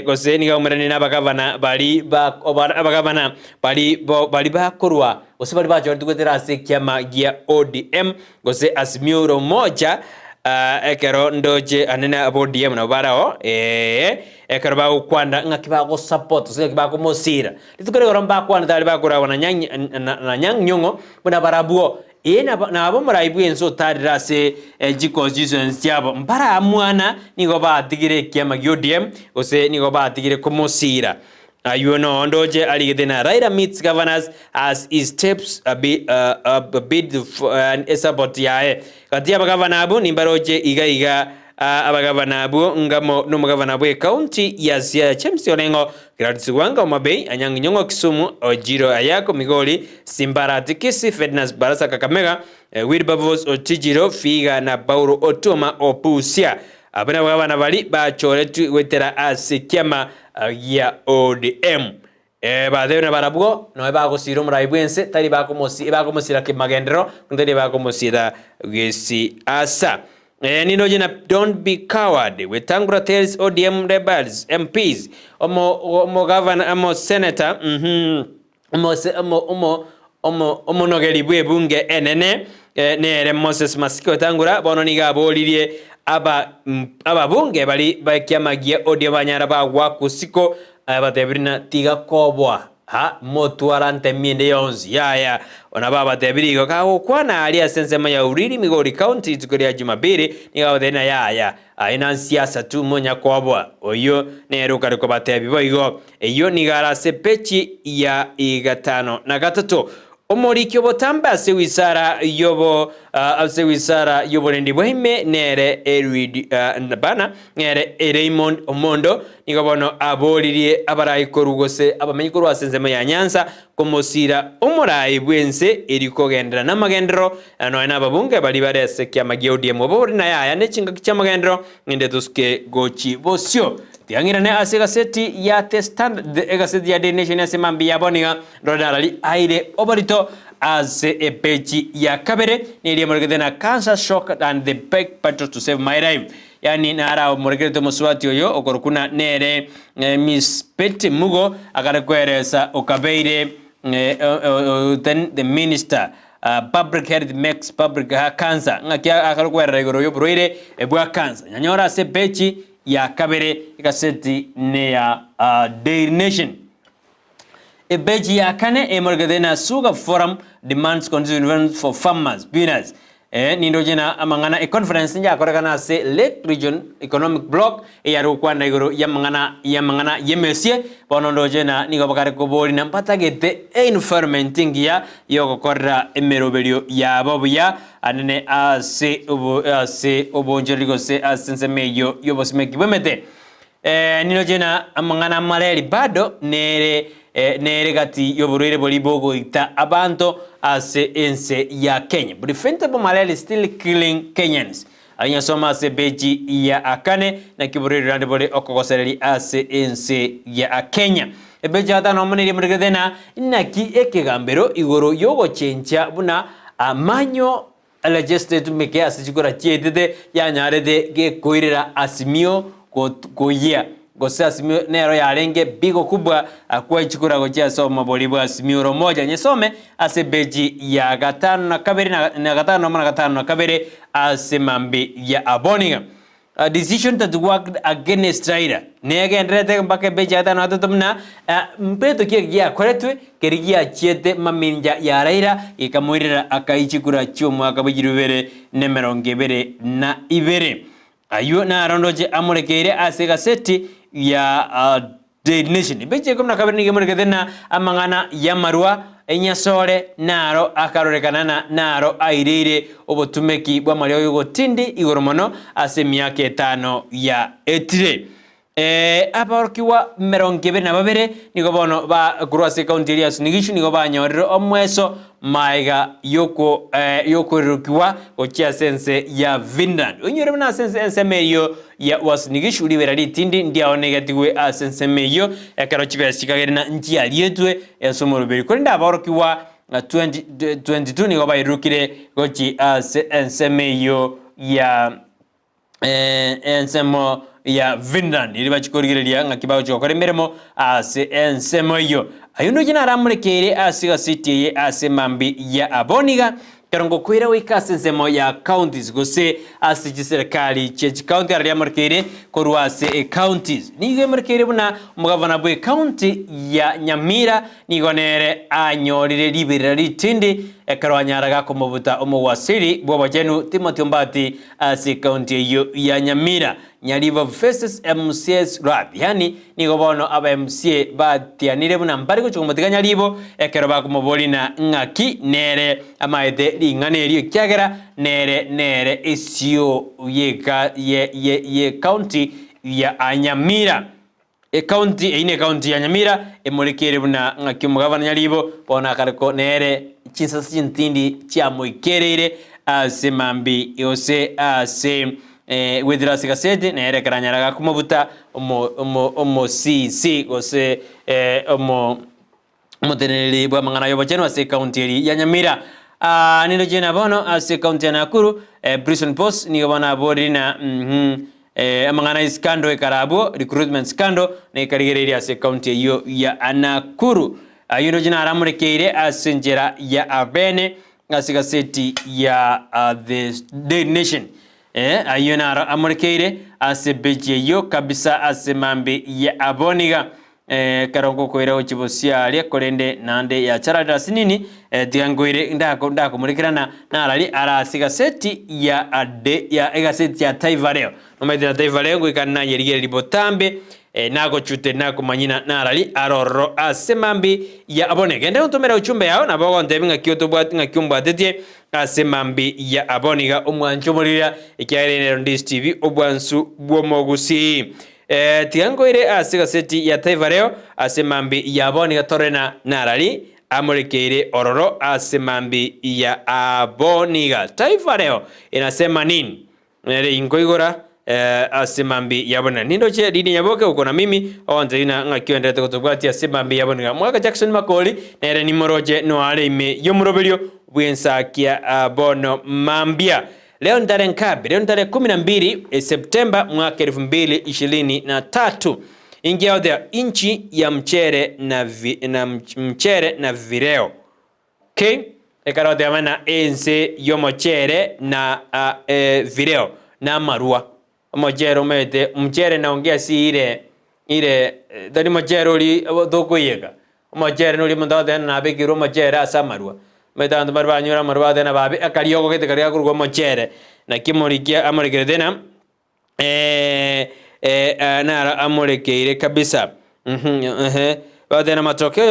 gose nigo aumiranire na bagabana bali bagabana bali bakurwa gose bali bacho tugotera ase kiama gia ODM gose asimiro moja ekero ndoje anene ODM na barao ekero ba ukwanda ngakiba go support so kiba ko mosira litukore goromba kwanda dali bakura wana nyang nyongo buna barabuo na abo muraibu enso tarira se constitutions yabo mbara mwana nigo ba tigire kiama ODM ose nigo ba tigire ko mosira you know ndoje aligedena Raila meets governors as he steps a bit support yae kati abagavana abo nimbaroje iga abagavana abo ngamo no mugavana bwe county ya Siaya James Orengo Gladys Wanga Mabei Anyang' Nyong'o Kisumu Ojiro Ayako Migori Simbarati Kisii Ferdinand Barasa Kakamega Wilberforce Otijiro Figa na Bauro Otoma Opusia abana bagabana bali bachoretu wetera ase kiama ya ODM badebona barabwo no bagosira omurayi bwense tari bagomosira kimagendero ndari bagomosira gesi asa nino jina don't be coward Wetangula tells ODM rebels MPs omo governor omo senator omo nogeri bwe bunge enene nere Moses Masiko Wetangula bono niga bolirie ababunge bali bakiamagia ODM banyara bagwa kusiko abatebirina tiga kobwa motwarante minde yonzi ya ona baba tebirigo kago kwana ali asensema ya uriri Migori County tukoria Jumabiri niga thena ya aina siasa tu monya kobwa oyo nero kariko batebi boigo eyo nigara sepechi ya igatano na gatatu omorikyo botamba se wisara yobo rendi bwime nere Erid bana nere Raymond Omondo nigobono abolirie abarayi korugose abamenyi korwa senzema ya Nyanza komosira omorayi bwense erikogendera namagendero ano na babunge bali barese kiamagia ODM obori na ya nechinga kichamagendero ngende tuske gochi bosio tiangirane ase gaseti ya The Standard the gaseti ya The Nation ya semambi ya boniga rodalali aire oborito ase epechi ya kabere niliye morgedena cancer shock and the big battle to save my life yani nara morgedo moswati oyo okorukuna nere Miss Peti Mugo akarekweresa okabeire then the minister public health makes public cancer ngakia akarekwera igoro yo broire ebwa cancer nyanyora se pechi ya kabere ikaseti ne ya Daily Nation ebeji ya kane emorgadena sugar forum demands constitution for farmers business nindo jena amangana a conference nja korekana se Lake Region Economic Block yaru kwanda igoro yamangana yemesie bonondo jena nigo bakare kobori nampata gete environmenting ya yoko korra emerobelio ya babuya anene ase obonjerigo se asensemeyo yobosmeki bemete nindo jena amangana mareli bado nere gati yoburuire bolibogo ita abanto ase ense ya Kenya. But the fentanyl malaria is still killing Kenyans. Anya soma ase beji ya akane na kiburuire randebole okokosereli ase ense ya Kenya. Beji hata nomone murigedena inaki ekegambero igoro yogo chencha buna amanyo legislative meke ase chikora chietete ya nyarede ge koirera asimio koyia gose Azimio nero yarenge bigo kubwa kwa ichikura gocha soma bolibu Azimio romoja nyesome ase beji ya gatano na kabere na gatano na kabere ase mambi ya Aboniga. A decision that worked against Raila. Nege ndrete mpaka beji ya gatano hatatumna mpeto kia koretwe kerigia chiete maminja ya Raila ikamuirira akaichikura chuo mwaka bujirubere nemerongevere na ibere. Ayo na arondoje amurekeire ase gaseti ya Daily Nation. Beche kumna kabiri ngemurekethena amangana ya marua enyasore naro akarorekanana naro airire obotumeki bwa mario yugo tindi igoromono ase miaka 5 ya etire. Abarokiwa merongebe na babere niko bono ba kurwase county ya Sunigishu niko banyorero omweso maiga yoko rukiwa ochia sense ya Vinland onyore na sense meyo ya Wasunigishu libera litindi ndia onegatiwe a sense meyo ekarochibera chikagere na nchi alietwe ya somoroberi kwenda abarokiwa 2022 niko bairukire gochi sense meyo ya ensemo ya Vinland iri bachikorigiriria ngakibao chokore meremo ase ensemo yo ayundo jina aramurekere ase gasiti ye ase mambi ya Aboniga karongo kwira wikase ensemo ya counties gose ase chiserikali chechi county ari amurekere korwase counties nige murekere buna mugavana bwe county ya Nyamira nigonere anyorire libera litindi ekarwanyaraga komubuta omwasiri bwo bajenu Timothy Mbati ase county yo ya Nyamira Nyaliva versus MCS rap yani niko bono aba MCA batianire buna mbari ko chukumatiganya libo ekero bakumoboli na ngaki nere amaide linganeri kyagera nere isio ye county ya Anyamira county ine county ya Nyamira emurekere buna ngaki mugavana nyalibo bona kariko nere chinsasi chintindi chia moikerere ase mambi yose ase wedira sigasete nere karanyaraga kumabuta omo CC gose omo teneri bwa mangana yo bacheno ase county ya Nyamira nino jena bono ase county ya Nakuru Brighton Post ni bana borina amangana iskando ekarabo recruitment scandal ne karigere ase county yo ya Nakuru ayuno jina aramurekeire ase njera ya Abene ase gaseti ya the Daily Nation ayona amurekeire ase beje yo kabisa ase mambe ya Aboniga karongo koira ochibosia ali korende nande ya charada sinini tiangoire ndako murekirana narali ara asiga seti ya ade ya egaseti ya Taivareo nomedira Taivareo ngikana yerigere libotambe nago chute nako manyina narali aroro ase mambi ya Aboniga ndeo ntomera uchumbe yao nabogo ndebinga kyoto bwati ngakyumba tetie ase mambi ya Aboniga omwancho murira ikyarene Ndizi TV obwansu bwomo Gusii tiangoire ase gaseti ya Taivareo ase mambi ya Aboniga torena narali amurekeire ororo ase mambi ya Aboniga. Taivareo inasema nini nere ingoigora ase mambi ya Aboniga nindo che dini nyaboke uko na mimi onze ina ngakiendete kutubwati ase mambi ya Aboniga mwaka Jackson Makori nere ni moroje no ale ime yo muroberio Ensakia bono mambia. Leo ndare nkabi, leo ndare 12 Septemba mwaka 2023. Ingia odea inchi ya mchere na vireo. Okay? Ekara odea mana ense yo mchere na vireo na marua. Mchere umete, mchere naongea si ile dani mchere uli doko yega. Mchere nuli mndade na abekiro mchere asa marua. Metando marbanyura marbade na babi akarioko kete karia kurgo mochere na kimorikia amorekeredena na amorekeire kabisa baada na matokeo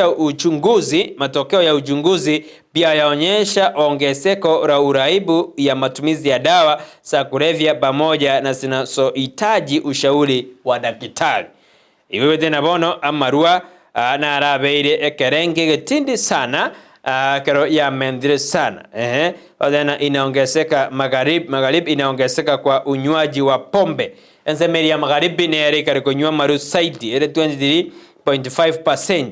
ya uchunguzi pia yaonyesha ongezeko la uraibu ya matumizi ya dawa za kulevya pamoja na zinazohitaji ushauri wa daktari. Iwewe tena bono amarua na arabeire ekerenge getindi sana kero ya mendire sana wadena inaongezeka magharibi inaongezeka kwa unywaji wa pombe ensemeri ya magharibi ne yare kare kunywa maru saidi ile 23.5%.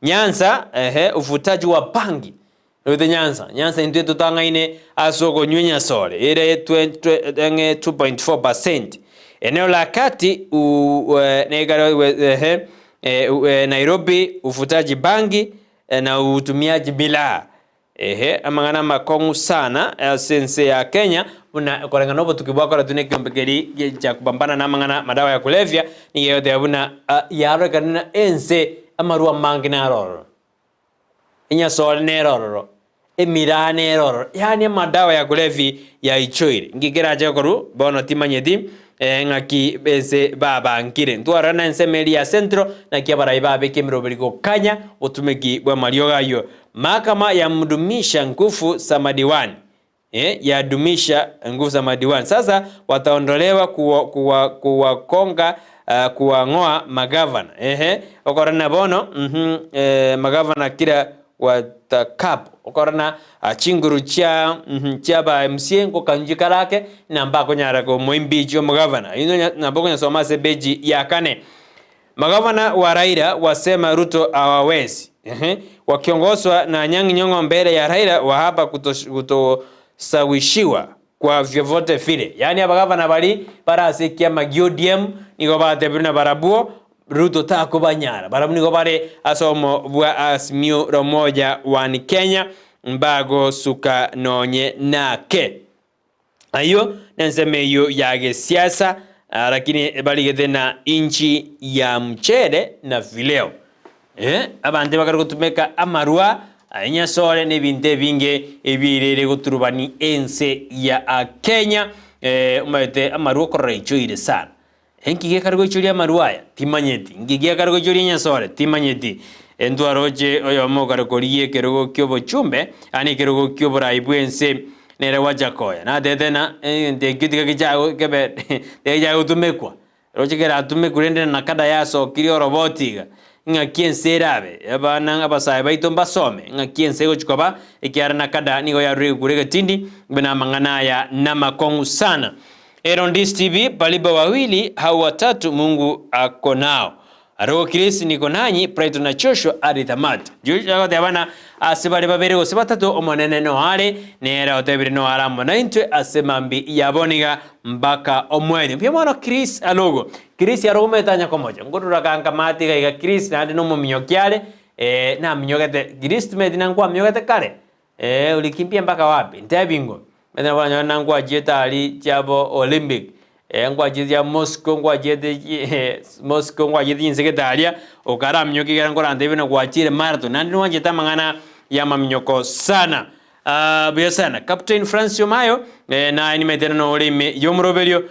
Nyanza ufutaji wa bangi Rode Nyanza into tutanga ine asoko nyunya sole ile 2.4%. Eneo la kati Nairobi ufutaji bangi na utumiaji bila amangana makongu sana sense ya Kenya una korengana obo tukibwakora tune kiombekeri cha kupambana na amangana madawa ya kulevya ni yote abuna yaro kanina ense amarua mangi na roro inya sol ne roro emira ne roro yani madawa ya kulevi ya ichoire ngigera je koru bono timanyedi ngaki bese baba ngire ntwara na ensemeli ya centro na kiabara ibabe kemiroberiko kanya utumeki bwa mariogayo mahakama ya mdumisha nguvu za madiwani ya dumisha nguvu za madiwani sasa wataondolewa kuwakonga kuwangoa magavana okorana bono magavana kila watakapo okorana chinguru cha chaba MCA ngo kanjikarake namba konyara ko moimbichi o magavana ino namba konya soma sebeji ya kane magavana wa Raila wasema Ruto hawawezi wakiongozwa na Nyangi Nyong'o mbele ya Raila wa hapa kutosawishiwa kwa vyovyote vile yani abagavana bali barasikia magiodium niko batebina barabuo Ruto takubanyara barabu niko bare asomo bwa asmio romoja wani Kenya mbago suka nonye nake ayo nenseme yo yage siasa lakini baligete na inchi ya mchele na vileo abande bakari kutumeka amarua anya sole nebinte binge ebirere guturubani ense ya Kenya umayete amarua koraicho ire sana engige kargo ichuria maruaya timanyeti ngige kargo ichuria nya sole timanyeti endwaroje oyo mogaro koriye kerogo kyobo chumbe ani kerogo kyobo raibwense nere wajakoya na dedena de gidiga gijago kebe de jago tumekwa roje kera tumekurende na kada yaso kirio robotiga nga kiense rabe abana abasai baito mbasome nga kiense go chikoba ikiara na kada nigo ya regu kurega tindi bena mangana ya na makongu sana Ndizi TV baliba wawili hao watatu Mungu ako nao Aro Kisii niko nanyi Brighton na Joshua arithamati Joshua yote abana asibali babere go sebatatu omonene no hale nera otebiri no aramo na intwe asemambi yaboniga mbaka omwene pia mwana Kisii alogo Kisii arogo metanya komoja ngurura kanga mati ga Kisii na no muminyokiale na minyogete Kisii medina ngwa minyogete kale ulikimbia mpaka wapi ntabingo mena banya nangwa jeta ali chabo Olympic ngwa jeti ya Moscow ngwa jeti Moscow ngwa jeti inseketalia okara mnyoki gara ngora ndebe na kwachire marathon nandi no jeta mangana ya mamnyoko sana bia sana Captain Francis Mayo na ni metena no olime yomroberio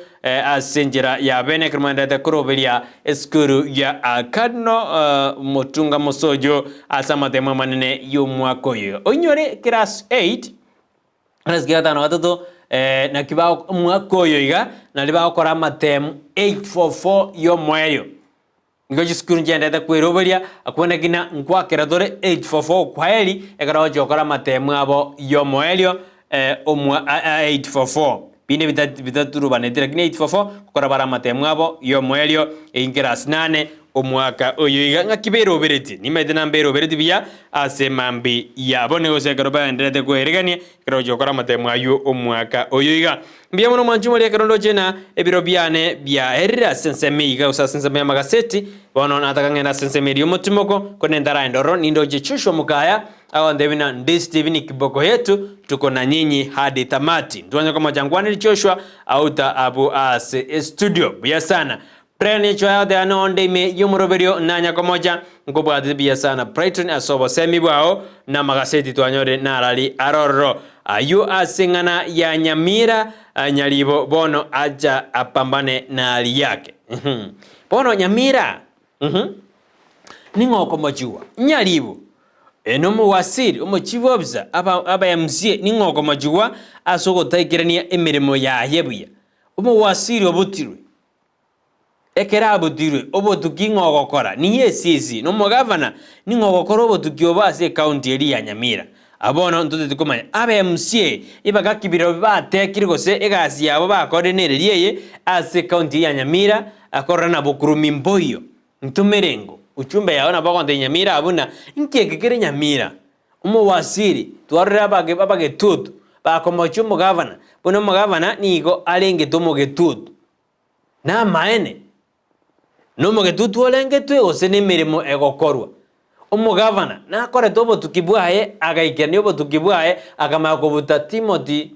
asenjera ya bene kremanda da krobelia eskuru ya akadno motunga mosojo asamate manene yomwakoyo onyore class 8 Rasgata na watoto na kibao mwakoyo iga na libao kora matemu 844 yo mwayo ngoji skuru njenda kweroberia akwenda kina nkwakera dore 844 kweli ekara ojo kora matemu abo yo mwaelio omwa 844 bine bitatu banetira kina 844 kora bara matemu abo yo mwaelio ingeras 8 omwaka oyo iga ngakibero bereti nimedena mbero bereti bya asemambi yabone gose karoba enderete kweregania kerojo kora matemu ayo omwaka oyo iga mbia muno manjumo le kerondo jena ebiro byane bya herra sensemi iga usasensemi magaseti bono nataka ngena sensemi rio motimoko konendara endoro nindo jechushwa mukaya awa ndebina Ndizi TV ni kiboko yetu tuko na nyinyi hadi tamati tuanze kama jangwani Joshua auta abu ase studio bya sana Prene choya de anonde me yumroberio nanya komoja ngobwa bia sana Brighton asobo semi bwao na magaseti twanyore narali aroro ayu asingana ya Nyamira nyalibo bono aja apambane na hali yake bono Nyamira ningo komojua nyalibo enomu wasiri omochibobza aba MCA ningo komojua asoko taikirania emirimo ya yebuya omo wasiri obutirwe ekerabu dirwe obo tukingo gokora ni yesisi no mugavana ningo gokora obo tukiobase county eri ya Nyamira abono ntude tukomanya aba MCA ibaga kibiro batekire gose egasi yabo bakorenereriye ase county ya Nyamira akorana bokurumi mboyo ntumerengo uchumbe yaona bakonde Nyamira abuna nkekekere Nyamira umo wasiri twarira abage tutu bakomochu mugavana bono mugavana nigo alenge tomo getutu na maene no mugetutu olengetwe ose ni mirimo egokorwa omugavana na kore tobo tukibwaye agaikenia obo tukibwaye akamaya kobuta Timothy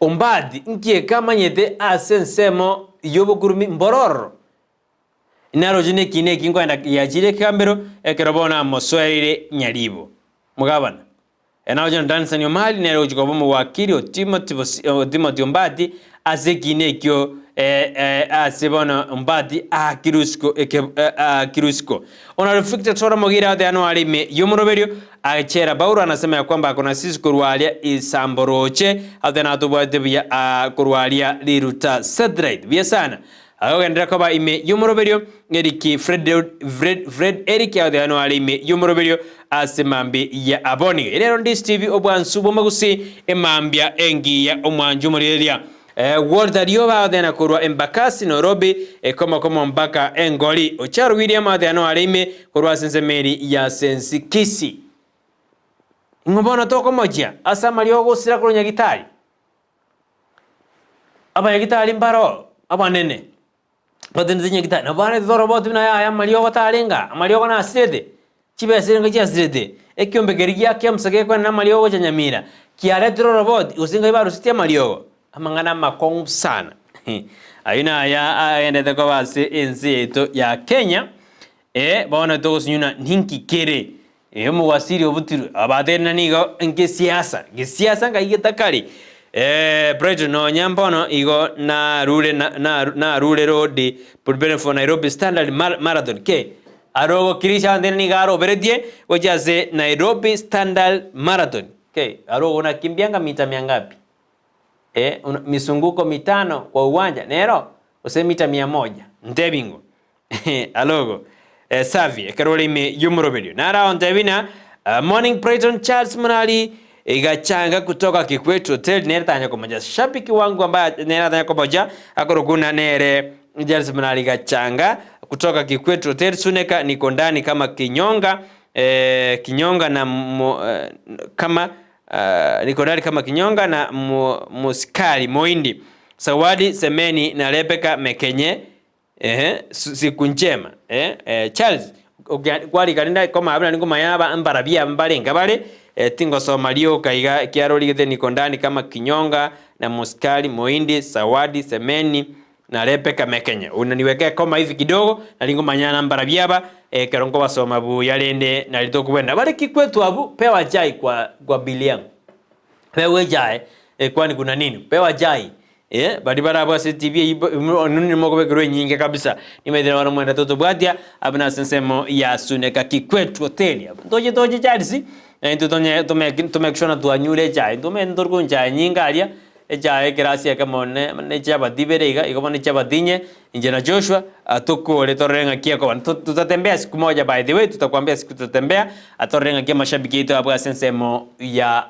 Ombadi nkie kamanyete asensemo yobokurumi mbororo inaro jine kine kinkwenda yajire kambero ekerobona moswerire nyaribo mugabana enao jana dansani omali nero jikobo mu wakiri Timothy Ombadi azekine kyo asebona Ombadi kirusko ona reflected sora mogira de ano alime yomoroberio achera baura anasema ya kwamba kuna sisi kurwalia isamboroche hata na tubwate bya kurwalia liruta satellite bya sana agendera koba ime yomoroberio eriki Fred Eric ya de ano alime yomoroberio asemambi ya aboni elero Ndizi TV obwansubo magusi emambia engi ya omwanju muriria World Arioba adena kurwa Embakasi Nairobi koma mpaka Engoli Ocharo William adena alime kurwa sensemeri ya sensi Kisii ngobona toko moja asa maliogo sira kuro nyagitari aba nyagitari mbaro aba nene badene nyagitari na bana doro botu na ya maliogo talenga maliogo na asede chibe sirenga chia asede ekyombe gerigia kyamsage kwa na maliogo cha Nyamira kiare doro robot usinga ibaru sitia maliogo amangana makong sana ayuna ya aende kwa base enzi yetu ya Kenya baona to sinyuna ninki kere mu wasiri obutiru abadena nigo nke siasa ngayitakali Brighton no nyambono igo na rule road pulbene for Nairobi Standard Marathon ke arogo kirisha ndeni nigaro beredie wajaze Nairobi Standard Marathon ke arogo na kimbianga mita miangapi misunguko 5 kwa uwanja nero use mita 100 ntebingo alogo Savi Karolime Yumrobedio Nara on Tevina Morning Brighton Charles Munali igachanga kutoka Kikwetu Hotel nertanya komoja shabiki wangu ambaye nertanya komoja akoroguna nere Charles Munali igachanga kutoka Kikwetu Hotel Suneka niko ndani kama kinyonga na kama niko ndani kama kinyonga na musikali moindi Sawadi Semeni na Rebecca Mekenye siku njema Charles kwali kalinda koma abana ngoma yaba mbarabia mbalenga bale tingo Somalio kaiga kiaro ligete niko ndani kama kinyonga na muskali moindi Sawadi Semeni na Rebecca Mekenye unaniwekea koma hivi kidogo na lingo manyana mbarabiaba kerongo basoma bu yalende na litokuwenda bale Kikwetu abu pewa jai kwa biliangu pewa jai kwani kuna nini pewa jai bari baraba se TV nuni mogobe gro nyinge kabisa nimedera wana mwenda toto bwatia abna sensemo ya Suneka Kikwetu Hotel toje charisi tumekshona tuanyure chai ndorgo chai nyinga alia chai gracia kama ne chaba diberega ikoma chaba dinye injena Joshua atokole torenga kia kwa tutatembea siku moja by the way tutakwambia siku tutatembea atorenga kia mashabiki yetu abwa sensemo ya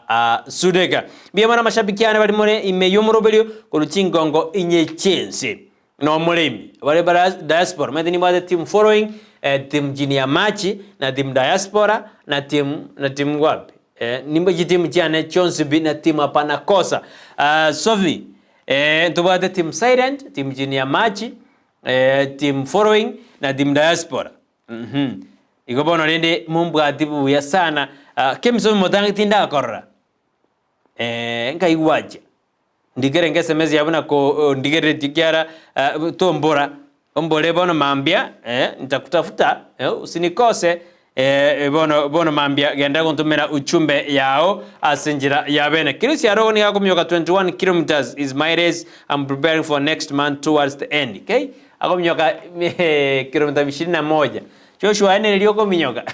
Suneka bia mana mashabiki yana bali more imeyumurobelio kuluchingongo inyechense no mulemi bale bara diaspora medeni bade team following team jinia machi na team diaspora na team wapi nimba team jana Chonsibi na team hapana kosa Sovi tubade team silent team jinia machi team following na team diaspora igobono rende mumbu atibu ya sana kemso motangi tinda korra ngai waje ndigere ngesemezi yabona ko ndigere tikiara tombora ombole bono mambia nitakutafuta usinikose bono mambia genda kuntumira uchumbe yao asinjira yabene kirisi yarogo ni akomyoka 21 kilometers is my race. I'm preparing for next month towards the end. Okay akomyoka kilomita 21 Joshua ene lioko minyoka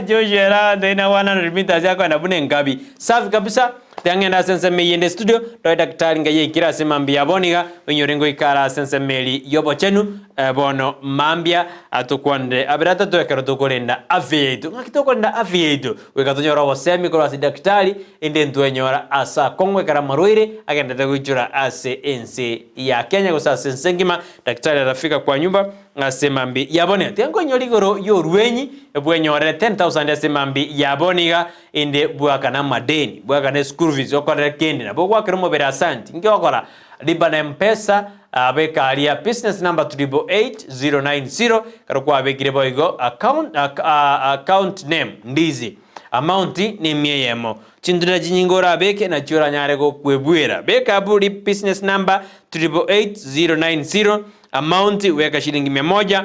Joshua ndena 100 meters yako anabune ngabi safi kabisa tangenda sense meyende studio toita daktari ngaye kira semambi yaboniga wenyorengo ikara sense meli yobo chenu bono mambia atukwande abirata twekero tukurinda afya yetu ngakitukurinda afya yetu wekatunyora wasemi kwa daktari inde ntwenyora asa kongwe kara marwire agendete kuchura ase ense ya Kenya kusasa nsengima daktari arafika kwa nyumba asemambi yabone tengo nyoligoro yorwenyi ebwenyore 10,000 asemambi yaboniga inde bwaka na madeni bwaka na school fees okora kende na bwaka kirimo berasanti ngokora liba na mpesa abeka alia business number 888090 karokwa abekire boigo account name Ndizi amount ni mieyemo chindura jinyingora abeke na chura nyare go kwebwera beka buri business number 888090 amount weka shilingi 100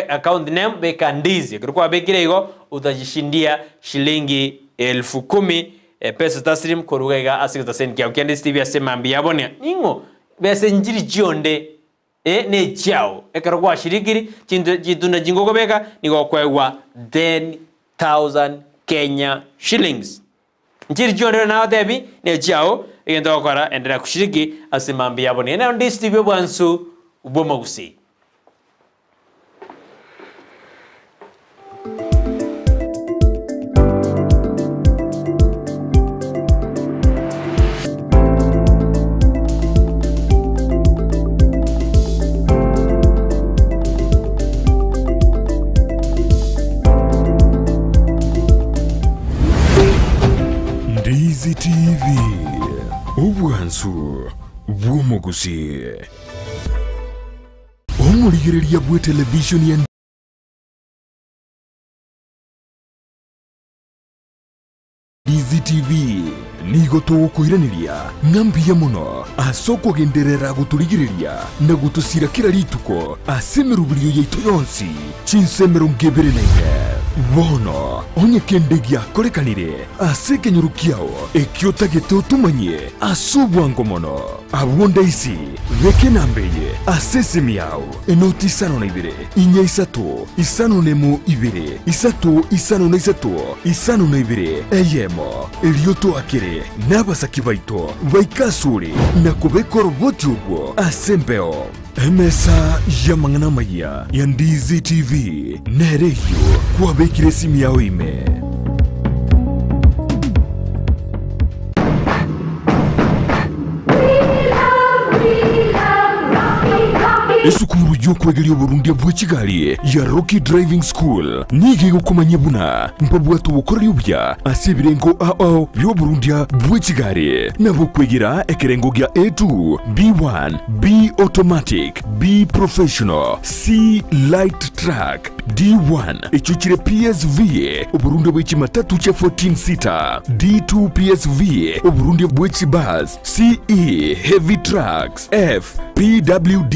account name beka Ndizi karokwa abekire igo utajishindia shilingi 10,000 pesa taslim korugaiga asigata senkia ukende Steve asemambi yabone ningo bese njiri chionde ne chao ekarwa shirikiri chitunda jingoko beka niko kwewa 10,000 Kenya shillings njiri chionde na debi ne chao egenda okara endera kushiriki asemambi yabone na ndi Steve bwansu uboma Gusii. Ndizi TV ubwansu bw'omu Gusii omuligiriria bwe television ya Ndizi TV nigo tugukuiraniria ng'ambiya muno asoko genderera guturigiriria na gutusira kira rituko asemerubirio yaitu yonsi chinsemero ngebere naine bono onye kendegia korekanire asekenyuru kiao ekiotagete utumanye asubwango mono abwonda isi veke nambeye asesemi yao enoti isano na ibere inya isatu isano nemu ibere isatu isano na isatu isano na ibere eyemo elioto akere n'abasaki baito baikasure na kubekora ubwoti ubwo asembeo emesa yamangana maya ya Ndizi TV nereyo kuwabekire simu yao ime esukuru y'okwegeria oburundia bwa Kigali ya Rocky Driving School nige gukomanya buna mpabwa tubukorera ubya asibirengo ao by'oburundia bwa Kigali nabo kwegera ekerengo gya A2 B1 B automatic B professional C light track D1 echuchire PSV oburundia bwa chimatatu cha 14 seater D2 PSV oburundia bwa chibus CE heavy trucks F PWD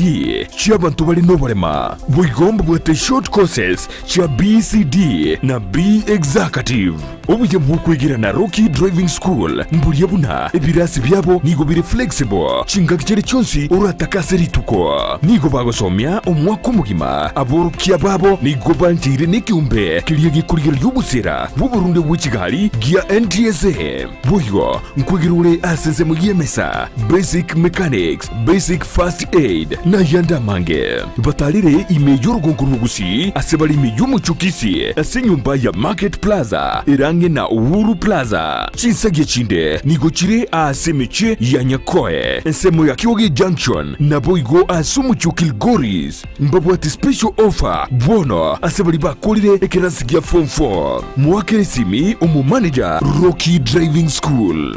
cy'abantu bari n'obarema bwigomba bwate short courses cya BCD na B executive ubuye bw'okwegira na Rocky Driving School mburiye buna ebirasi byabo nigo biri flexible chinga kicere cyonsi uratakase rituko nigo bagosomya omwaka mugima aborokia babo nigo banjire n'ikiumbe kiriye gikurigiro y'ubusera bw'Uburundi bwa Kigali gya NTSA buyo nkwegirure aseze mu yemesa basic mechanics basic first aid na yanda mange batalire ime y'urugongo Gusii asebali ime y'umucukisi asenyumba ya Market Plaza irange na Uhuru Plaza chinsage chinde nigo chire asemeche ya Nyakoe ensemo ya Kioge Junction na boigo asumuchukil Goris mbabwati special offer bono asebali bakolire ekerasigia form 4 mwakere simi umu manager Rocky Driving School.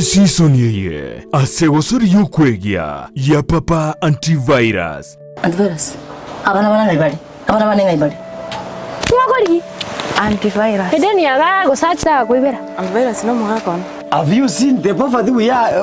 Season yeye asegosori y'okwegia ya papa antivirus abana ngaibali Makori antivirus edeni aga go search ta kuibera antivirus no muhakon. Have you seen the poverty we are